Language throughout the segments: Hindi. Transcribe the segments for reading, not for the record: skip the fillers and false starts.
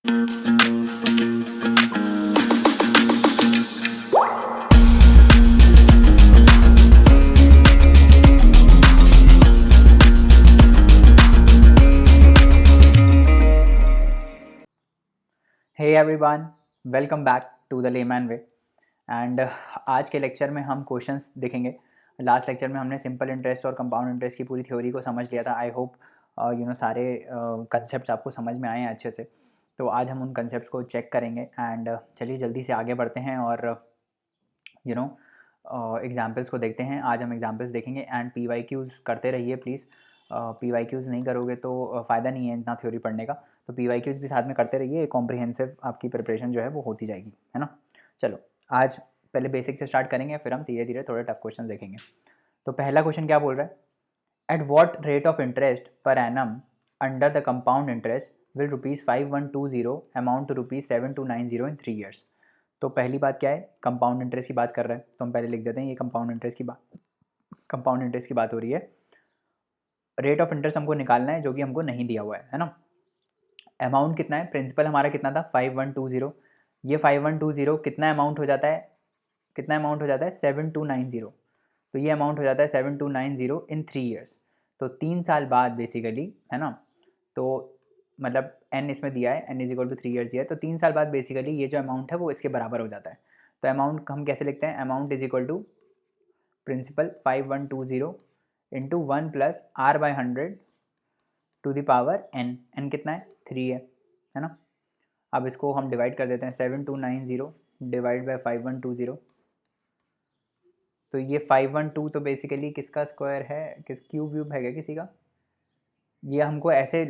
Hey everyone, welcome back to the layman way. And आज के लेक्चर में हम क्वेश्चंस देखेंगे। लास्ट लेक्चर में हमने सिंपल इंटरेस्ट और कंपाउंड इंटरेस्ट की पूरी थ्योरी को समझ लिया था। आई होप सारे कंसेप्ट आपको समझ में आए हैं अच्छे से। तो आज हम उन कंसेप्ट्स को चेक करेंगे एंड चलिए जल्दी से आगे बढ़ते हैं और एग्जाम्पल्स को देखते हैं। आज हम एग्जाम्पल्स देखेंगे एंड PYQs करते रहिए प्लीज़। PYQs नहीं करोगे तो फ़ायदा नहीं है इतना थ्योरी पढ़ने का। तो PYQs भी साथ में करते रहिए, कॉम्प्रिहेंसिव आपकी प्रिपरेशन जो है वो होती जाएगी, है ना। चलो आज पहले बेसिक से स्टार्ट करेंगे, फिर हम धीरे धीरे थोड़े टफ क्वेश्चन देखेंगे। तो पहला क्वेश्चन क्या बोल रहा है, at what rate of interest per annum under the compound interest will ₹5120 amount to ₹7290 in 3 years. तो पहली बात क्या है, कंपाउंड इंटरेस्ट की बात कर रहे हैं, तो हम पहले लिख देते हैं ये कंपाउंड इंटरेस्ट की बात हो रही है। रेट ऑफ इंटरेस्ट हमको निकालना है जो कि हमको नहीं दिया हुआ है ना। अमाउंट कितना है, प्रिंसिपल हमारा कितना था 5120। ये 5120 कितना अमाउंट हो जाता है, 7290। तो ये अमाउंट हो जाता है 7290 इन 3 ईयर्स। तो 3 साल बाद बेसिकली, है ना। तो मतलब n इसमें दिया है, n = 3 ईयर्स दिया है, तो 3 साल बाद बेसिकली ये जो अमाउंट है वो इसके बराबर हो जाता है। तो अमाउंट हम कैसे लिखते हैं, amount = principal 5120 into 1 + r/100 to the power n कितना है 3 है ना। अब इसको हम डिवाइड कर देते हैं, 7290 डिवाइड बाय 5120। तो ये 512 तो बेसिकली किसका स्क्वायर है, किस क्यूब है क्या किसी का। ये हमको ऐसे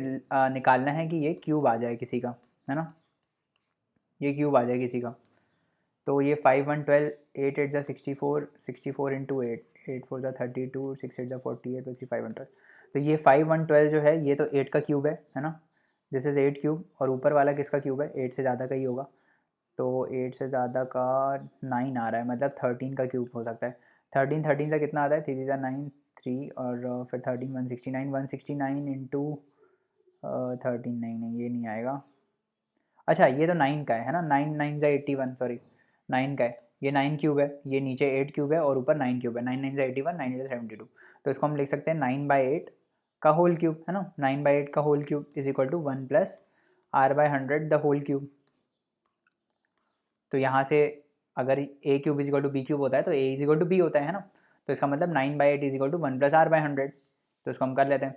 निकालना है कि ये क्यूब आ जाए किसी का, है ना, ये क्यूब आ जाए किसी का। तो ये 5112 8 8 64 64 इंटू 8 8 4 32 6 8 48 बस 512। तो ये 5112 जो है ये तो 8 का क्यूब है ना। दिस इज़ 8 क्यूब, और ऊपर वाला किसका क्यूब है, 8 से ज़्यादा का ही होगा। तो 8 से ज़्यादा का 9 आ रहा है, मतलब 13 का क्यूब हो सकता है। 13 से कितना आता है, 3 9 3, और फिर 13 169 इंटू 13 नहीं ये नहीं आएगा। अच्छा ये तो 9 का है ना, 9 9 ज़ा 81, सॉरी 9 का है। ये 9 क्यूब है, ये नीचे 8 क्यूब है और ऊपर 9 क्यूब है। 9 9 ज़ा 81, 9 8 ज़ा 72। तो इसको हम लिख सकते हैं 9/8 का होल क्यूब, है ना। 9/8 का whole cube is equal to 1 + r/100 the whole cube. तो यहाँ से अगर a cube is equal to b cube होता है तो a is equal to b होता है ना। तो इसका मतलब 9/8 इज इक्वल टू 1 + r/100। तो इसको हम कर लेते हैं,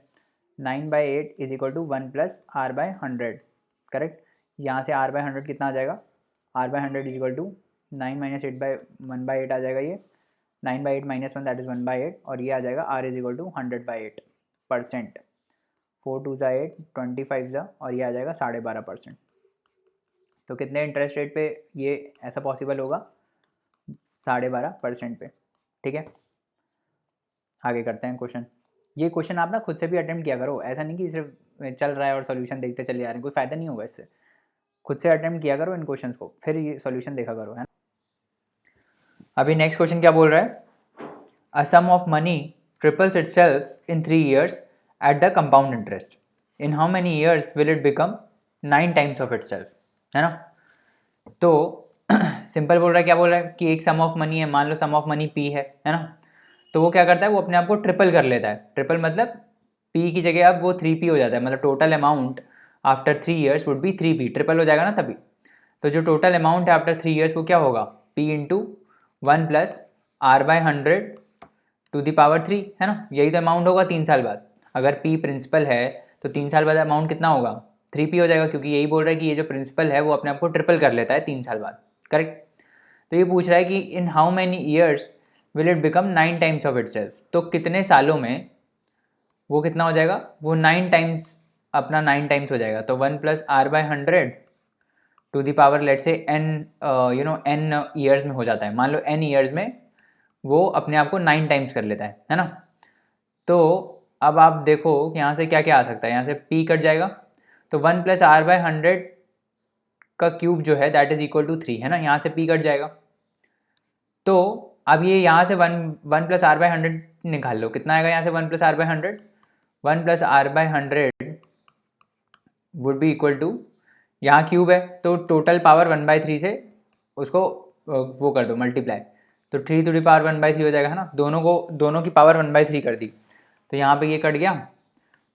9/8 is equal to 1 + r/100, correct. यहाँ से r/100 कितना आ जाएगा, r/100 इज इक्वल टू 9 - 8/1/8 आ जाएगा। ये 9/8 - 1 दैट इज़ 1/8, और ये आ जाएगा r इज इक्वल टू 100/8%। 4 2 ज़ा 8, 25 ज़ा, और ये आ जाएगा 12.5%। तो कितने इंटरेस्ट रेट पे ये ऐसा पॉसिबल होगा, 12.5% पे, ठीक है। आगे करते हैं क्वेश्चन। ये क्वेश्चन आप ना खुद से भी अटेम्प्ट किया करो, ऐसा नहीं कि सिर्फ चल रहा है और सॉल्यूशन देखते चले जा रहे हैं, कोई फ़ायदा नहीं होगा इससे। खुद से अटेम्प्ट किया करो इन क्वेश्चंस को, फिर ये सॉल्यूशन देखा करो, है ना। अभी नेक्स्ट क्वेश्चन क्या बोल रहा है, a sum of money triples itself in 3 years at the compound interest, in how many years will it become 9 times of itself, है ना। तो सिंपल बोल रहा है, क्या बोल रहा है कि एक सम ऑफ मनी है, मान लो सम ऑफ मनी P है ना। तो वो क्या करता है, वो अपने आप को ट्रिपल कर लेता है। ट्रिपल मतलब P की जगह अब वो 3P हो जाता है, मतलब total amount after 3 years would be 3P, triple हो जाएगा ना तभी। तो जो टोटल अमाउंट है आफ्टर 3 ईयर्स वो क्या होगा, P into 1 + r/100 to the power 3, है ना। यही तो अमाउंट होगा 3 साल बाद। अगर P प्रिंसिपल है तो 3 साल बाद अमाउंट कितना होगा, 3P हो जाएगा, क्योंकि यही बोल रहा है कि ये जो प्रिंसिपल है वो अपने आप को ट्रिपल कर लेता है 3 साल बाद, करेक्ट। तो ये पूछ रहा है कि in how many years will it become 9 times of itself. तो कितने सालों में वो कितना हो जाएगा, वो 9 टाइम्स, अपना 9 टाइम्स हो जाएगा। तो 1 + r/100 to the power let say n n years में हो जाता है। मान लो n ईयर्स में वो अपने आप को 9 टाइम्स कर लेता है ना। तो अब आप देखो कि यहाँ से क्या क्या आ सकता है, यहाँ से p कट जाएगा, तो 1 + r/100 का क्यूब जो है दैट इज इक्वल टू 3, है ना। यहाँ से p कट जाएगा। तो अब ये यहाँ से 1 + r/100 निकाल लो, कितना आएगा यहाँ से 1 + r/100, 1 + r/100 would be equal to, यहाँ क्यूब है तो टोटल पावर 1/3 से उसको वो कर दो मल्टीप्लाई, तो 3 to the power 1/3 हो जाएगा, है ना। दोनों की पावर 1/3 कर दी, तो यहाँ पे ये कट गया।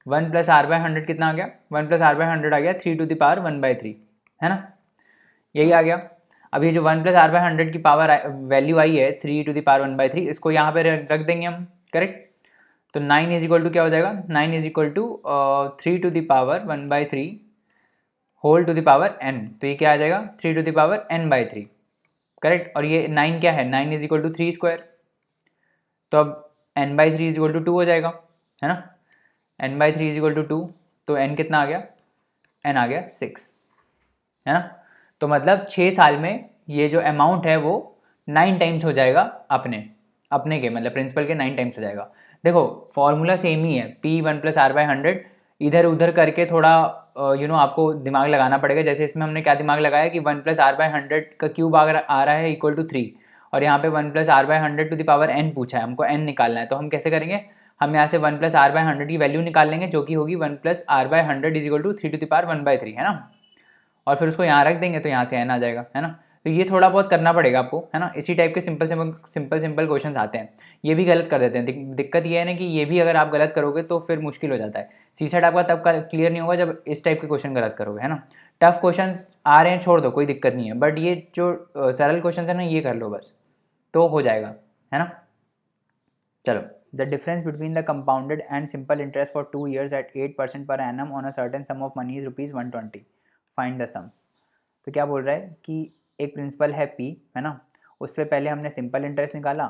1 + r/100 कितना आ गया, 1 + r/100 आ गया 3 to the power 1/3, है ना, यही आ गया। अब ये जो 1 + r/100 की पावर वैल्यू आई है 3 to the power 1/3, इसको यहाँ पे रख देंगे हम, करेक्ट। तो 9 = क्या हो जाएगा, 9 = 3 to the power 1/3 whole to the power n, तो ये क्या आ जाएगा 3 to the power n/3, correct. और ये 9 क्या है, 9 = 3², तो अब n/3 = 2 हो जाएगा, है ना। n/3 = 2, तो n कितना आ गया, n आ गया 6, है ना। तो मतलब 6 साल में ये जो अमाउंट है वो 9 टाइम्स हो जाएगा अपने के मतलब प्रिंसिपल के 9 टाइम्स हो जाएगा। देखो फॉर्मूला सेम ही है, P1 + r/100, इधर उधर करके थोड़ा आपको दिमाग लगाना पड़ेगा। जैसे इसमें हमने क्या दिमाग लगाया कि 1 + r/100 का क्यूब अगर आ रहा है = 3, और यहाँ पे 1 + r/100 to the power n पूछा है, हमको n निकालना है, तो हम कैसे करेंगे, हम यहाँ से 1 + r/100 की वैल्यू निकाल लेंगे, जो कि होगी 1 + r/100 = 3 to the power 1/3, है ना। और फिर उसको यहाँ रख देंगे तो यहाँ से n आ जाएगा, है ना। तो ये थोड़ा बहुत करना पड़ेगा आपको, है ना। इसी टाइप के सिंपल क्वेश्चन आते हैं, ये भी गलत कर देते हैं। दिक्कत ये है ना कि ये भी अगर आप गलत करोगे तो फिर मुश्किल हो जाता है। सीसेट आपका तब क्लियर नहीं होगा जब इस टाइप के क्वेश्चन गलत करोगे, है ना। टफ क्वेश्चन आ रहे हैं छोड़ दो, कोई दिक्कत नहीं है, बट ये जो सरल क्वेश्चन है ना ये कर लो बस, तो हो जाएगा, है ना। चलो, the difference between the compounded and simple interest for 2 years at 8% per annum on a certain sum of money is ₹120, find the sum. तो क्या बोल रहा है कि एक प्रिंसिपल है P, है ना, उस पर पहले हमने सिंपल इंटरेस्ट निकाला,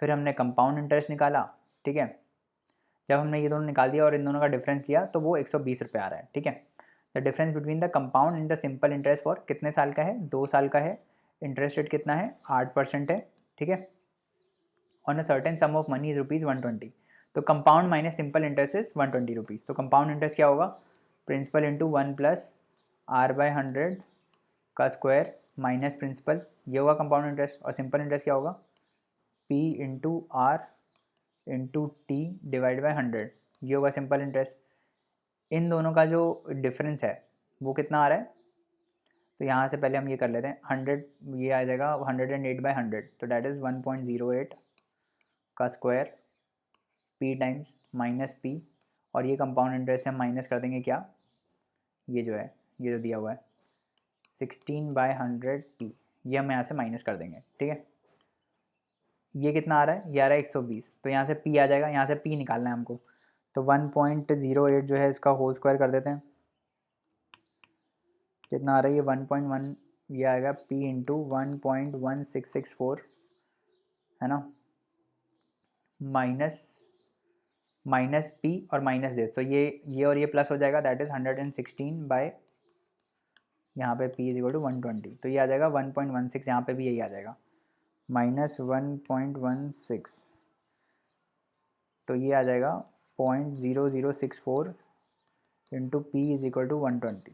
फिर हमने कंपाउंड इंटरेस्ट निकाला, ठीक है। जब हमने ये दोनों निकाल दिया और इन दोनों का डिफरेंस लिया तो वो 120 रुपये आ रहा है, ठीक है। The difference between the compound and the simple interest for कितने साल का है, 2 साल का है, इंटरेस्ट रेट कितना है 8% है, ठीक है। On a certain sum of money is ₹120, तो compound minus simple interest is ₹120। तो कंपाउंड इंटरेस्ट क्या होगा, प्रिंसिपल इंटू 1 + r/100 का स्क्वायर माइनस प्रिंसिपल, ये होगा कंपाउंड इंटरेस्ट। और सिंपल इंटरेस्ट क्या होगा, P × R × T / 100, ये होगा सिंपल इंटरेस्ट। इन दोनों का जो डिफरेंस है वो कितना आ रहा है, तो यहाँ से पहले हम ये कर लेते हैं 100, ये आ जाएगा 108/100, तो डैट इज़ 1.08 का square P times minus P, और ये कंपाउंड इंटरेस्ट से हम माइनस कर देंगे क्या, ये जो है ये जो दिया हुआ है 16/100P, ये हम यहाँ से माइनस कर देंगे, ठीक है। ये कितना आ रहा है, ये आ रहा है 120, तो यहाँ से P आ जाएगा, यहाँ से P निकालना है हमको, तो 1.08 जो है इसका होल स्क्वायर कर देते हैं, कितना आ रहा है ये 1.1, ये आएगा P × 1.1664, है ना, माइनस P और माइनस दे, तो ये और ये प्लस हो जाएगा, दैट इज़ 116 बाय, यहाँ पे P = 120, तो ये आ जाएगा 1.16, यहाँ पे भी यही आ जाएगा -1.16, तो ये आ जाएगा 0.0064 इंटू P = 120।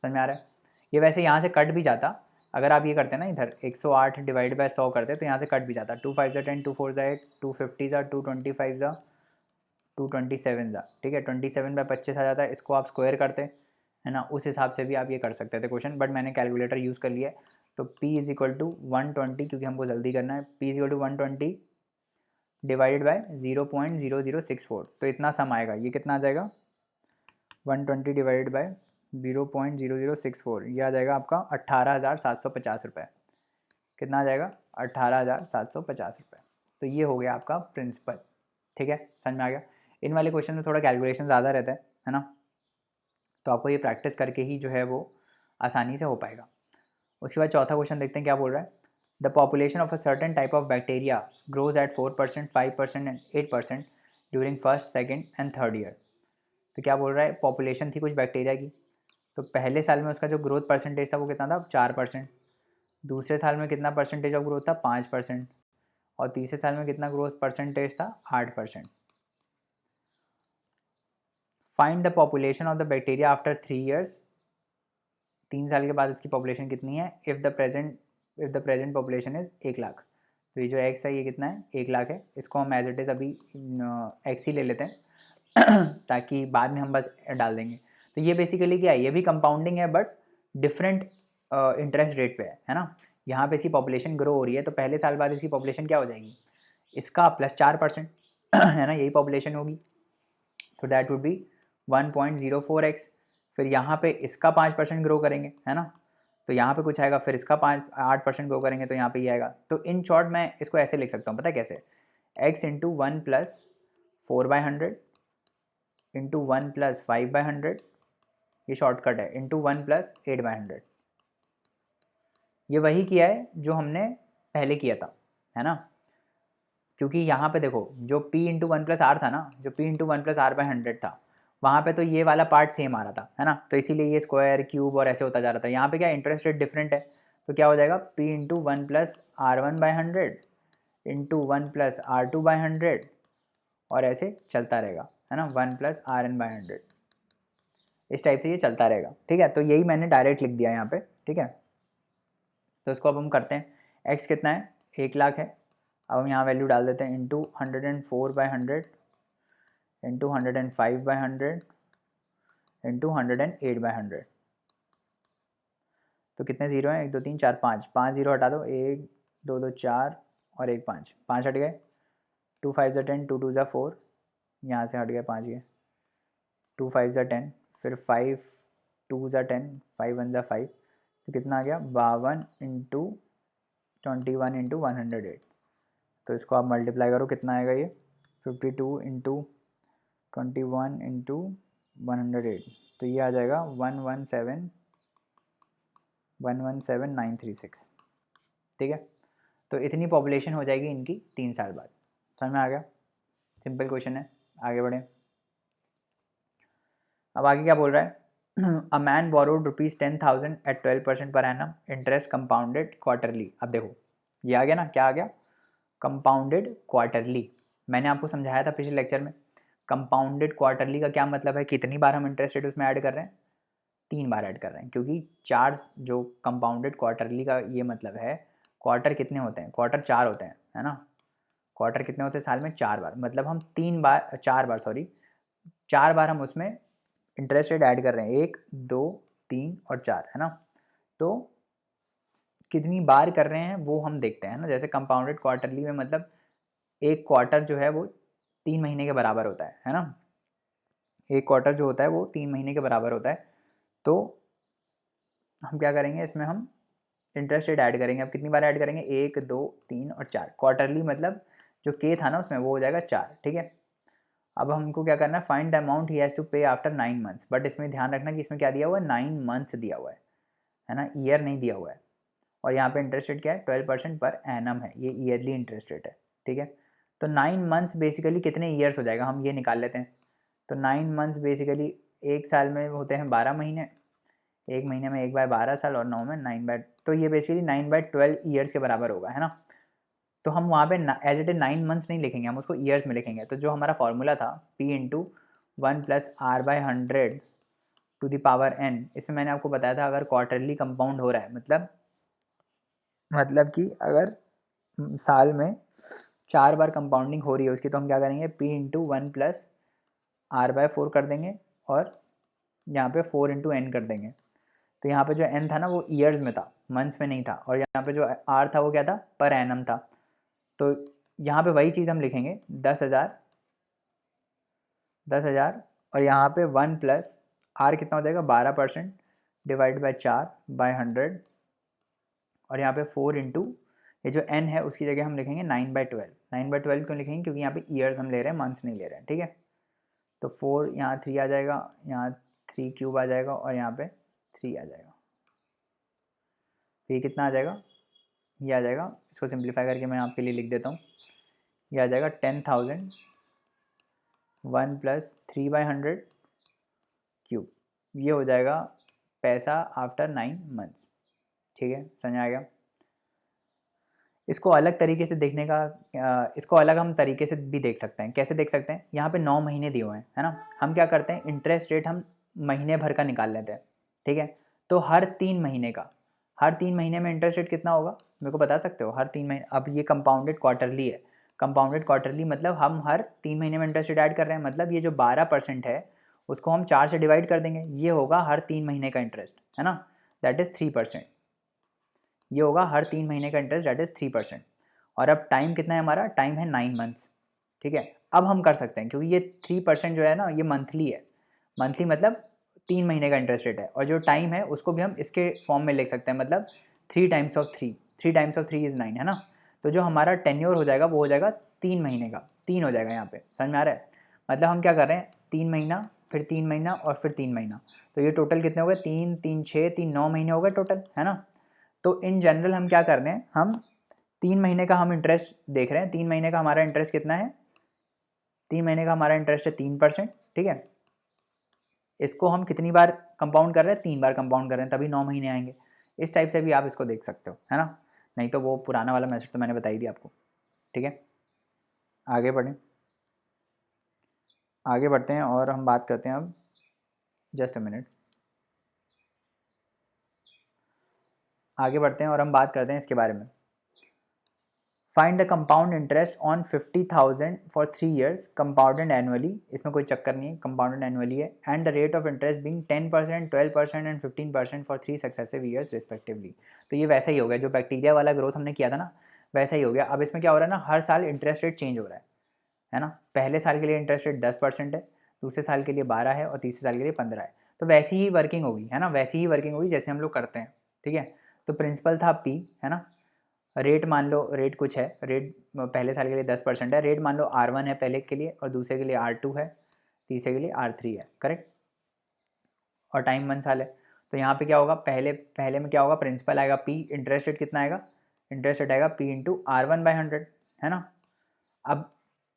समझ में आ रहा है। ये वैसे यहाँ से कट भी जाता, अगर आप ये करते ना इधर 108 / 100 करते तो यहाँ से कट भी जाता, 2 5 10, 2 4 8, 2 50 2 25 2 27, ठीक है, 27/25 आ जाता है। इसको आप स्क्वायर करते, है ना, उस हिसाब से भी आप ये कर सकते थे क्वेश्चन, बट मैंने कैलकुलेटर यूज़ कर लिया है। तो P = 120, क्योंकि हमको जल्दी करना है, P = 120 डिवाइडेड बाय 0.0064, तो इतना सम आएगा, ये कितना आ जाएगा 120 डिवाइडेड बाय 0.0064, ये आ जाएगा आपका 18,750 रुपये। कितना आ जाएगा 18,750 रुपये। तो ये हो गया आपका प्रिंसिपल, ठीक है, समझ में आ गया। इन वाले क्वेश्चन में थोड़ा कैलकुलेशन ज़्यादा रहता है ना, तो आपको ये प्रैक्टिस करके ही जो है वो आसानी से हो पाएगा। उसके बाद चौथा क्वेश्चन देखते हैं क्या बोल रहा है। The population of a certain type of bacteria grows at 4%, 5% and 8% during first, second and third year. तो क्या बोल रहा है, पॉपुलेशन थी कुछ बैक्टीरिया की, तो पहले साल में उसका जो ग्रोथ परसेंटेज था वो कितना था 4%, दूसरे साल में कितना परसेंटेज ऑफ ग्रोथ था 5%, और तीसरे साल में कितना ग्रोथ परसेंटेज था 8%। Find the population of the bacteria after 3 years, 3 साल के बाद इसकी पॉपुलेशन कितनी है। If the present population is 1 lakh, तो ये जो एक्स है ये कितना है 1 लाख है। इसको हम एज इट इज़ अभी एक्स ही ले लेते हैं ताकि बाद में हम बस डाल देंगे। तो ये बेसिकली क्या है, ये भी कंपाउंडिंग है बट डिफरेंट इंटरेस्ट रेट पे है ना। यहाँ पे इसकी पॉपुलेशन ग्रो हो रही है तो पहले साल बाद इसकी पॉपुलेशन क्या हो जाएगी, इसका +4% है ना, यही पॉपुलेशन होगी। तो दैट वुड बी 1.04x। फिर यहाँ पे इसका 5% ग्रो करेंगे है ना, तो यहाँ पे कुछ आएगा, फिर इसका 8% ग्रो करेंगे तो यहाँ पे ये आएगा। तो इन शॉर्ट मैं इसको ऐसे लिख सकता हूँ, पता है कैसे, x इंटू 1 + 4/100 इंटू 1 + 5/100, ये शॉर्टकट है, इंटू 1 + 8/100। ये वही किया है जो हमने पहले किया था है ना, क्योंकि यहाँ पे देखो जो p इंटू 1 + r था ना, जो p इंटू 1 + r/100 था, वहाँ पे तो ये वाला पार्ट सेम आ रहा था है ना, तो इसीलिए ये स्क्वायर क्यूब और ऐसे होता जा रहा था। यहाँ पे क्या इंटरेस्ट रेट डिफरेंट है, तो क्या हो जाएगा p into 1 + r1/100 into 1 + r2/100 और ऐसे चलता रहेगा है ना, 1 + rn/100, इस टाइप से ये चलता रहेगा। ठीक है, तो यही मैंने डायरेक्ट लिख दिया यहाँ पे। ठीक है, तो इसको अब हम करते हैं, x कितना है, 1 लाख है। अब हम यहाँ वैल्यू डाल देते हैं, इंटू 104/100 इंटू 105/100 इंटू 108/100। तो कितने ज़ीरो हैं, 1 2 3 4 5 ज़ीरो हटा दो, 1 2 2 4 और 1 5 हट गए, 2 5 ज़ा 10 2 2 ज़ा 4, यहाँ से हट गए 5 ये, 2 5 ज़ा 10, फिर 5 2 ज़ा 10, 5 1 ज़ा 5, तो कितना आ गया 52 इंटू 21 इंटू 108। तो इसको आप मल्टीप्लाई करो, कितना आएगा ये 52 इंटू 21 इंटू 108, तो ये आ जाएगा 117,936। ठीक है, तो इतनी पॉपुलेशन हो जाएगी इनकी 3 साल बाद। समझ में आ गया, सिंपल क्वेश्चन है। आगे बढ़े, अब आगे क्या बोल रहा है, अ मैन बोरोड ₹10,000 एट 12% पर एनम, इंटरेस्ट कंपाउंडेड क्वार्टरली। अब देखो ये आ गया ना, क्या आ गया, कंपाउंडेड क्वार्टरली। मैंने आपको समझाया था पिछले लेक्चर में, कंपाउंडेड क्वार्टरली का क्या मतलब है, कितनी बार हम इंटरेस्ट रेट उसमें ऐड कर रहे हैं, 3 बार ऐड कर रहे हैं, क्योंकि 4 जो कंपाउंडेड क्वार्टरली का ये मतलब है, क्वार्टर कितने होते हैं, क्वार्टर 4 होते हैं है ना, क्वार्टर कितने होते हैं साल में, 4 बार, मतलब हम 4 बार हम उसमें इंटरेस्ट रेट ऐड कर रहे हैं, 1 2 3 और 4 है ना। तो कितनी बार कर रहे हैं वो हम देखते हैं ना, जैसे कंपाउंडेड क्वार्टरली में मतलब एक क्वार्टर जो है वो 3 महीने के बराबर होता है ना, एक क्वार्टर जो होता है वो 3 महीने के बराबर होता है। तो हम क्या करेंगे, इसमें हम इंटरेस्ट रेट ऐड करेंगे। अब कितनी बार ऐड करेंगे, 1 2 3 और 4, क्वार्टरली मतलब जो के था ना उसमें वो हो जाएगा 4। ठीक है, अब हमको क्या करना है, find the amount he has to pay after 9 months, but इसमें ध्यान रखना कि इसमें क्या दिया हुआ है, 9 मंथ्स दिया हुआ है ना, ईयर नहीं दिया हुआ है। और यहाँ पे इंटरेस्ट रेट क्या है, 12% पर एनम है, ये ईयरली इंटरेस्ट रेट है। ठीक है, तो 9 मंथ्स बेसिकली कितने ईयर्स हो जाएगा, हम ये निकाल लेते हैं। तो 9 मंथ्स बेसिकली एक साल में होते हैं 12 महीने, एक महीने में 1/12 साल और 9 में 9 तो ये बेसिकली 9/12 ईयर्स के बराबर होगा है ना। तो हम वहाँ पे एज इट ए 9 मंथ्स नहीं लिखेंगे, हम उसको ईयर्स में लिखेंगे। तो जो हमारा फॉर्मूला था p into 1 + r/100 to the power n, इसमें मैंने आपको बताया था अगर क्वार्टरली कंपाउंड हो रहा है, मतलब कि अगर साल में 4 बार कंपाउंडिंग हो रही है उसकी, तो हम क्या करेंगे, p इंटू 1 + r/4 कर देंगे और यहाँ पे 4 इंटू n कर देंगे। तो यहाँ पे जो n था ना वो ईयर्स में था, मंथ्स में नहीं था, और यहाँ पे जो r था वो क्या था, पर एनम था। तो यहाँ पे वही चीज़ हम लिखेंगे, 10,000 और यहाँ पे 1 + r कितना हो जाएगा, 12% डिवाइड बाई 4/100 और यहाँ पे 4 इंटू ये जो n है उसकी जगह हम लिखेंगे 9/12। 9/12 क्यों लिखेंगे, क्योंकि यहाँ पे ईयर्स हम ले रहे हैं, मंथ्स नहीं ले रहे हैं। ठीक है, तो 4 यहाँ 3 आ जाएगा, यहाँ 3 क्यूब आ जाएगा और यहाँ पे 3 आ जाएगा। तो ये कितना आ जाएगा, ये आ जाएगा, इसको सिंप्लीफाई करके मैं आपके लिए लिख देता हूँ, ये आ जाएगा 10,000 1 + 3/100 क्यूब, ये हो जाएगा पैसा आफ्टर 9 मंथ्स। ठीक है, समझ आ गया। इसको अलग तरीके से देखने का, इसको अलग हम तरीके से भी देख सकते हैं। कैसे देख सकते हैं, यहाँ पे 9 महीने दिए हुए हैं है ना, हम क्या करते हैं, इंटरेस्ट रेट हम महीने भर का निकाल लेते हैं। ठीक है, तो हर 3 महीने का, हर 3 महीने में इंटरेस्ट रेट कितना होगा, मेरे को बता सकते हो, हर 3 महीने। अब ये कंपाउंडेड क्वार्टरली है, कंपाउंडेड क्वार्टरली मतलब हम हर 3 महीने में इंटरेस्ट रेट ऐड कर रहे हैं, मतलब ये जो 12% है उसको हम 4 से डिवाइड कर देंगे, ये होगा हर 3 महीने का इंटरेस्ट, है ना, दैट इज़ 3%। ये होगा हर 3 महीने का इंटरेस्ट, दैट इज़ 3%। और अब टाइम कितना है हमारा, टाइम है 9 मंथ्स, ठीक है। अब हम कर सकते हैं, क्योंकि ये 3% जो है ना ये मंथली है, मंथली मतलब 3 महीने का इंटरेस्ट रेट है, और जो टाइम है उसको भी हम इसके फॉर्म में लिख सकते हैं, मतलब 3 times of 3, 3 times of 3 is 9, है ना। तो जो हमारा टेन्योर हो जाएगा वो हो जाएगा 3 महीने का, 3 हो जाएगा यहाँ पे, समझ में आ रहा है। मतलब हम क्या कर रहे हैं, 3 महीना, फिर 3 महीना और फिर 3 महीना, तो ये टोटल कितने हो गए, 3 3 6 3 9 महीने हो गए टोटल, है ना। तो इन जनरल हम क्या कर रहे हैं, हम 3 महीने का हम इंटरेस्ट देख रहे हैं, 3 महीने का हमारा इंटरेस्ट कितना है, 3 महीने का हमारा इंटरेस्ट है 3%, ठीक है। इसको हम कितनी बार कंपाउंड कर रहे हैं, 3 बार कंपाउंड कर रहे हैं, तभी 9 महीने आएंगे। इस टाइप से भी आप इसको देख सकते हो, है ना। नहीं तो वो पुराना वाला मेथड तो मैंने बता ही दिया आपको, ठीक है। आगे बढ़ें, आगे बढ़ते हैं और हम बात करते हैं अब, जस्ट अ मिनट, आगे बढ़ते हैं और हम बात करते हैं इसके बारे में। Find the compound interest on 50,000 for 3 years compounded annually, इसमें कोई चक्कर नहीं है, कंपाउंडेड एनुअली है, and the rate of interest being 10%, 12% and 15% for 3 successive years respectively. तो ये वैसा ही हो गया, जो बैक्टीरिया वाला ग्रोथ हमने किया था ना, वैसा ही हो गया। अब इसमें क्या हो रहा है ना, हर साल इंटरेस्ट रेट चेंज हो रहा है ना। पहले साल के लिए इंटरेस्ट रेट 10% है, दूसरे साल के लिए 12 है, और तीसरे साल के लिए 15 है। तो वैसी ही वर्किंग होगी, है ना, वैसी ही वर्किंग होगी जैसे हम लोग करते हैं, ठीक है। तो प्रिंसिपल था P, है ना। रेट मान लो, रेट कुछ है, रेट पहले साल के लिए 10% है, रेट मान लो R1 है पहले के लिए, और दूसरे के लिए R2 है, तीसरे के लिए R3 है, करेक्ट। और टाइम 1 साल है। तो यहाँ पे क्या होगा, पहले पहले में क्या होगा, प्रिंसिपल आएगा P, इंटरेस्ट रेट कितना आएगा, इंटरेस्ट रेट आएगा P इंटू R1/100, है ना। अब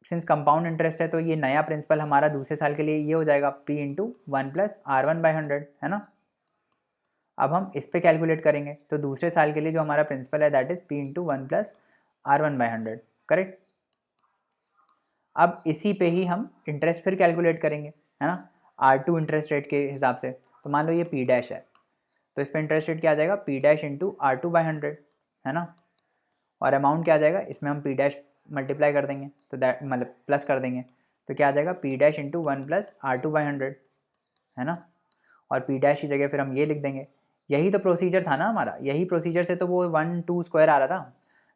सिंस कंपाउंड इंटरेस्ट है तो ये नया प्रिंसिपल हमारा दूसरे साल के लिए ये हो जाएगा P इंटू 1+R1/100, है ना। अब हम इस पे कैलकुलेट करेंगे, तो दूसरे साल के लिए जो हमारा प्रिंसिपल है that is P into 1+R1/100, correct. अब इसी पे ही हम इंटरेस्ट फिर कैलकुलेट करेंगे, है ना, R2 इंटरेस्ट रेट के हिसाब से। तो मान लो ये P डैश है, तो इस पर इंटरेस्ट रेट क्या आ जाएगा, P डैश इंटू R2/100, है ना। और अमाउंट क्या आ जाएगा, इसमें हम P डैश मल्टीप्लाई कर देंगे, तो दैट मतलब प्लस कर देंगे, तो क्या आ जाएगा, P डैश इंटू 1+R2/100, है ना। और P डैश की जगह फिर हम ये लिख देंगे। यही तो प्रोसीजर था ना हमारा, यही प्रोसीजर से तो वो 1 2 स्क्वायर आ रहा था।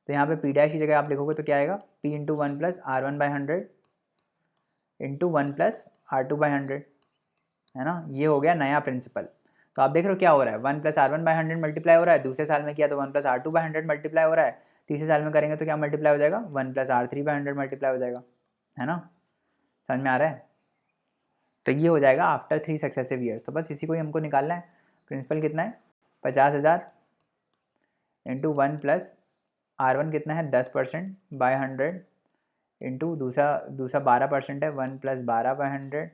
तो यहाँ पे P डैश की जगह आप लिखोगे तो क्या आएगा, P into 1+R1/100 into 1+R2/100, है ना। ये हो गया नया प्रिंसिपल। तो आप देख रहे हो क्या हो रहा है, 1+R1/100 मल्टीप्लाई हो रहा है, दूसरे साल में किया तो 1+R2/100 मल्टीप्लाई हो रहा है, तीसरे साल में करेंगे तो क्या मल्टीप्लाई हो जाएगा, 1+R3/100 मल्टीप्लाई हो जाएगा, है ना। समझ में आ रहा है। तो ये हो जाएगा आफ्टर 3 सक्सेसिव ईयर्स। तो बस इसी को ही हमको निकालना है। प्रिंसिपल कितना है, 50,000 इंटू 1+R1 कितना है 10%/100 इंटू दूसरा दूसरा 12% है 1+12/100,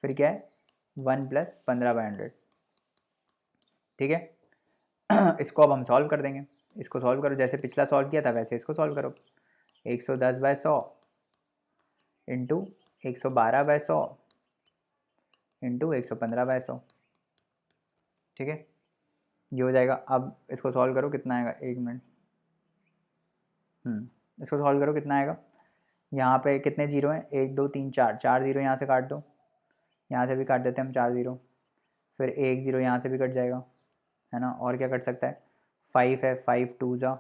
फिर क्या है 1+15/100, ठीक है। इसको अब हम सॉल्व कर देंगे। इसको सॉल्व करो, जैसे पिछला सॉल्व किया था वैसे इसको सॉल्व करो। 110/100 इंटू 112/100 इंटू 115/100, ठीक है। ये हो जाएगा। अब इसको सॉल्व करो, कितना आएगा, 1 मिनट। इसको सॉल्व करो, कितना आएगा। यहाँ पे कितने जीरो हैं, 1 2 3 4, 4 जीरो यहाँ से काट दो, यहाँ से भी काट देते हैं हम 4 जीरो, फिर 1 जीरो यहाँ से भी कट जाएगा, है ना। और क्या कट सकता है, 5 है, 5 2 जा,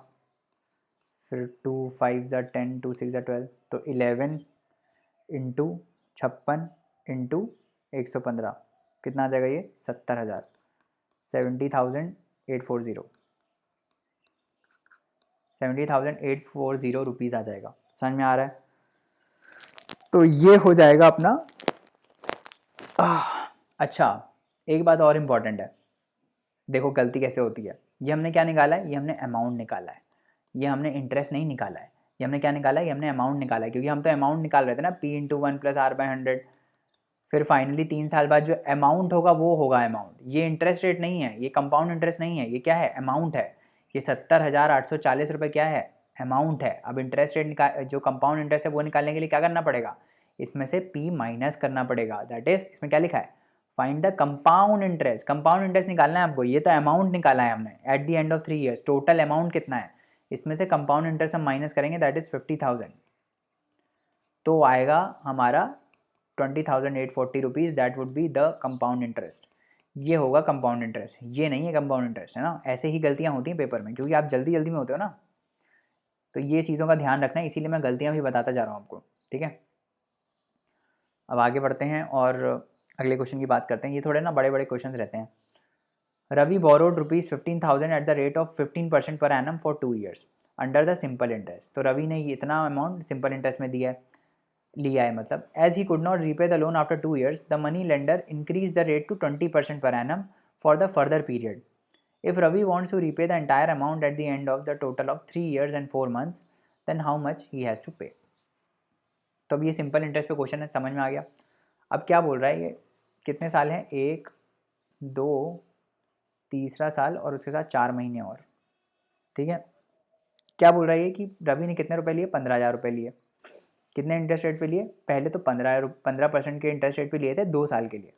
फिर 2 5 जा 10, 2 6 जा 12, तो 11 इंटू 56 इंटू 115, कितना आ जाएगा ये, 70,000, 70,840, 70,840 रुपीज़ आ जाएगा। समझ में आ रहा है। तो ये हो जाएगा अपना। अच्छा, एक बात और इम्पॉर्टेंट है, देखो गलती कैसे होती है। ये हमने क्या निकाला है, ये हमने अमाउंट निकाला है, ये हमने इंटरेस्ट नहीं निकाला है। ये हमने क्या निकाला है, ये हमने अमाउंट निकाला है, क्योंकि हम तो अमाउंट निकाल रहे थे ना, P इंटू 1+R/100। फिर फाइनली 3 साल बाद जो अमाउंट होगा वो होगा अमाउंट। ये इंटरेस्ट रेट नहीं है, ये कंपाउंड इंटरेस्ट नहीं है, ये क्या है, अमाउंट है। ये 70,840 रुपये क्या है, अमाउंट है। अब इंटरेस्ट रेट निकाल, जो कंपाउंड इंटरेस्ट है वो निकालने के लिए क्या करना पड़ेगा, इसमें से P माइनस करना पड़ेगा। दैट इज, इसमें क्या लिखा है, find the compound interest. Compound interest निकालना है हमको, ये तो अमाउंट निकाला है हमने eight the end of 3 years. Total amount कितना है, इसमें से कंपाउंड इंटरेस्ट हम माइनस करेंगे, दैट इज 50,000। तो आएगा हमारा 20,840 rupees, that would be the compound interest. ये होगा कंपाउंड इंटरेस्ट, ये नहीं है कंपाउंड इंटरेस्ट, है ना। ऐसे ही गलतियाँ होती हैं पेपर में, क्योंकि आप जल्दी जल्दी में होते हो ना, तो ये चीज़ों का ध्यान रखना है, इसीलिए मैं गलतियाँ भी बताता जा रहा हूँ आपको, ठीक है। अब आगे बढ़ते हैं और अगले क्वेश्चन की बात करते हैं। ये थोड़े ना बड़े बड़े क्वेश्चन रहते हैं। Ravi borrowed ₹15,000 at the rate of 15% per annum for 2 years under the simple interest. तो रवि ने इतना अमाउंट सिंपल इंटरेस्ट में लिया है मतलब। As he could not repay the loan after 2 years, the money lender increase the rate to 20% per annum for the further period. If Ravi wants to repay the entire amount at the end of the total of 3 years and 4 months, then how much he has to pay. तो अब ये सिंपल इंटरेस्ट पे क्वेश्चन है, समझ में आ गया। अब क्या बोल रहा है ये, कितने साल हैं, 1 2 तीसरा साल और उसके साथ 4 महीने और, ठीक है। क्या बोल रहा है ये कि रवि ने कितने रुपए लिए, 15,000 रुपये लिए। कितने इंटरेस्ट रेट पे लिए, पहले तो 15% के इंटरेस्ट रेट पे लिए थे 2 साल के लिए,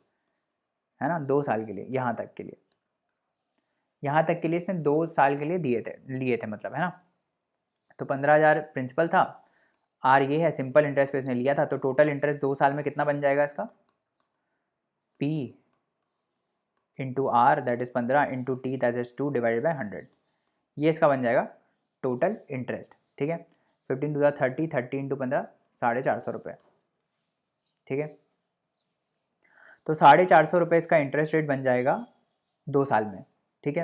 है ना, 2 साल के लिए, यहाँ तक के लिए इसने 2 साल के लिए लिए थे मतलब, है ना। तो 15,000 प्रिंसिपल था, आर ये है सिंपल इंटरेस्ट पे इसने लिया था, तो टोटल इंटरेस्ट 2 साल में कितना बन जाएगा इसका, P into R that is 15 into T that is 2 divided by 100। ये इसका बन जाएगा टोटल इंटरेस्ट, ठीक है। 15 टू 30, 30 इंटू 15 450 रुपये, ठीक है। तो 450 रुपये इसका इंटरेस्ट रेट बन जाएगा 2 साल में, ठीक है।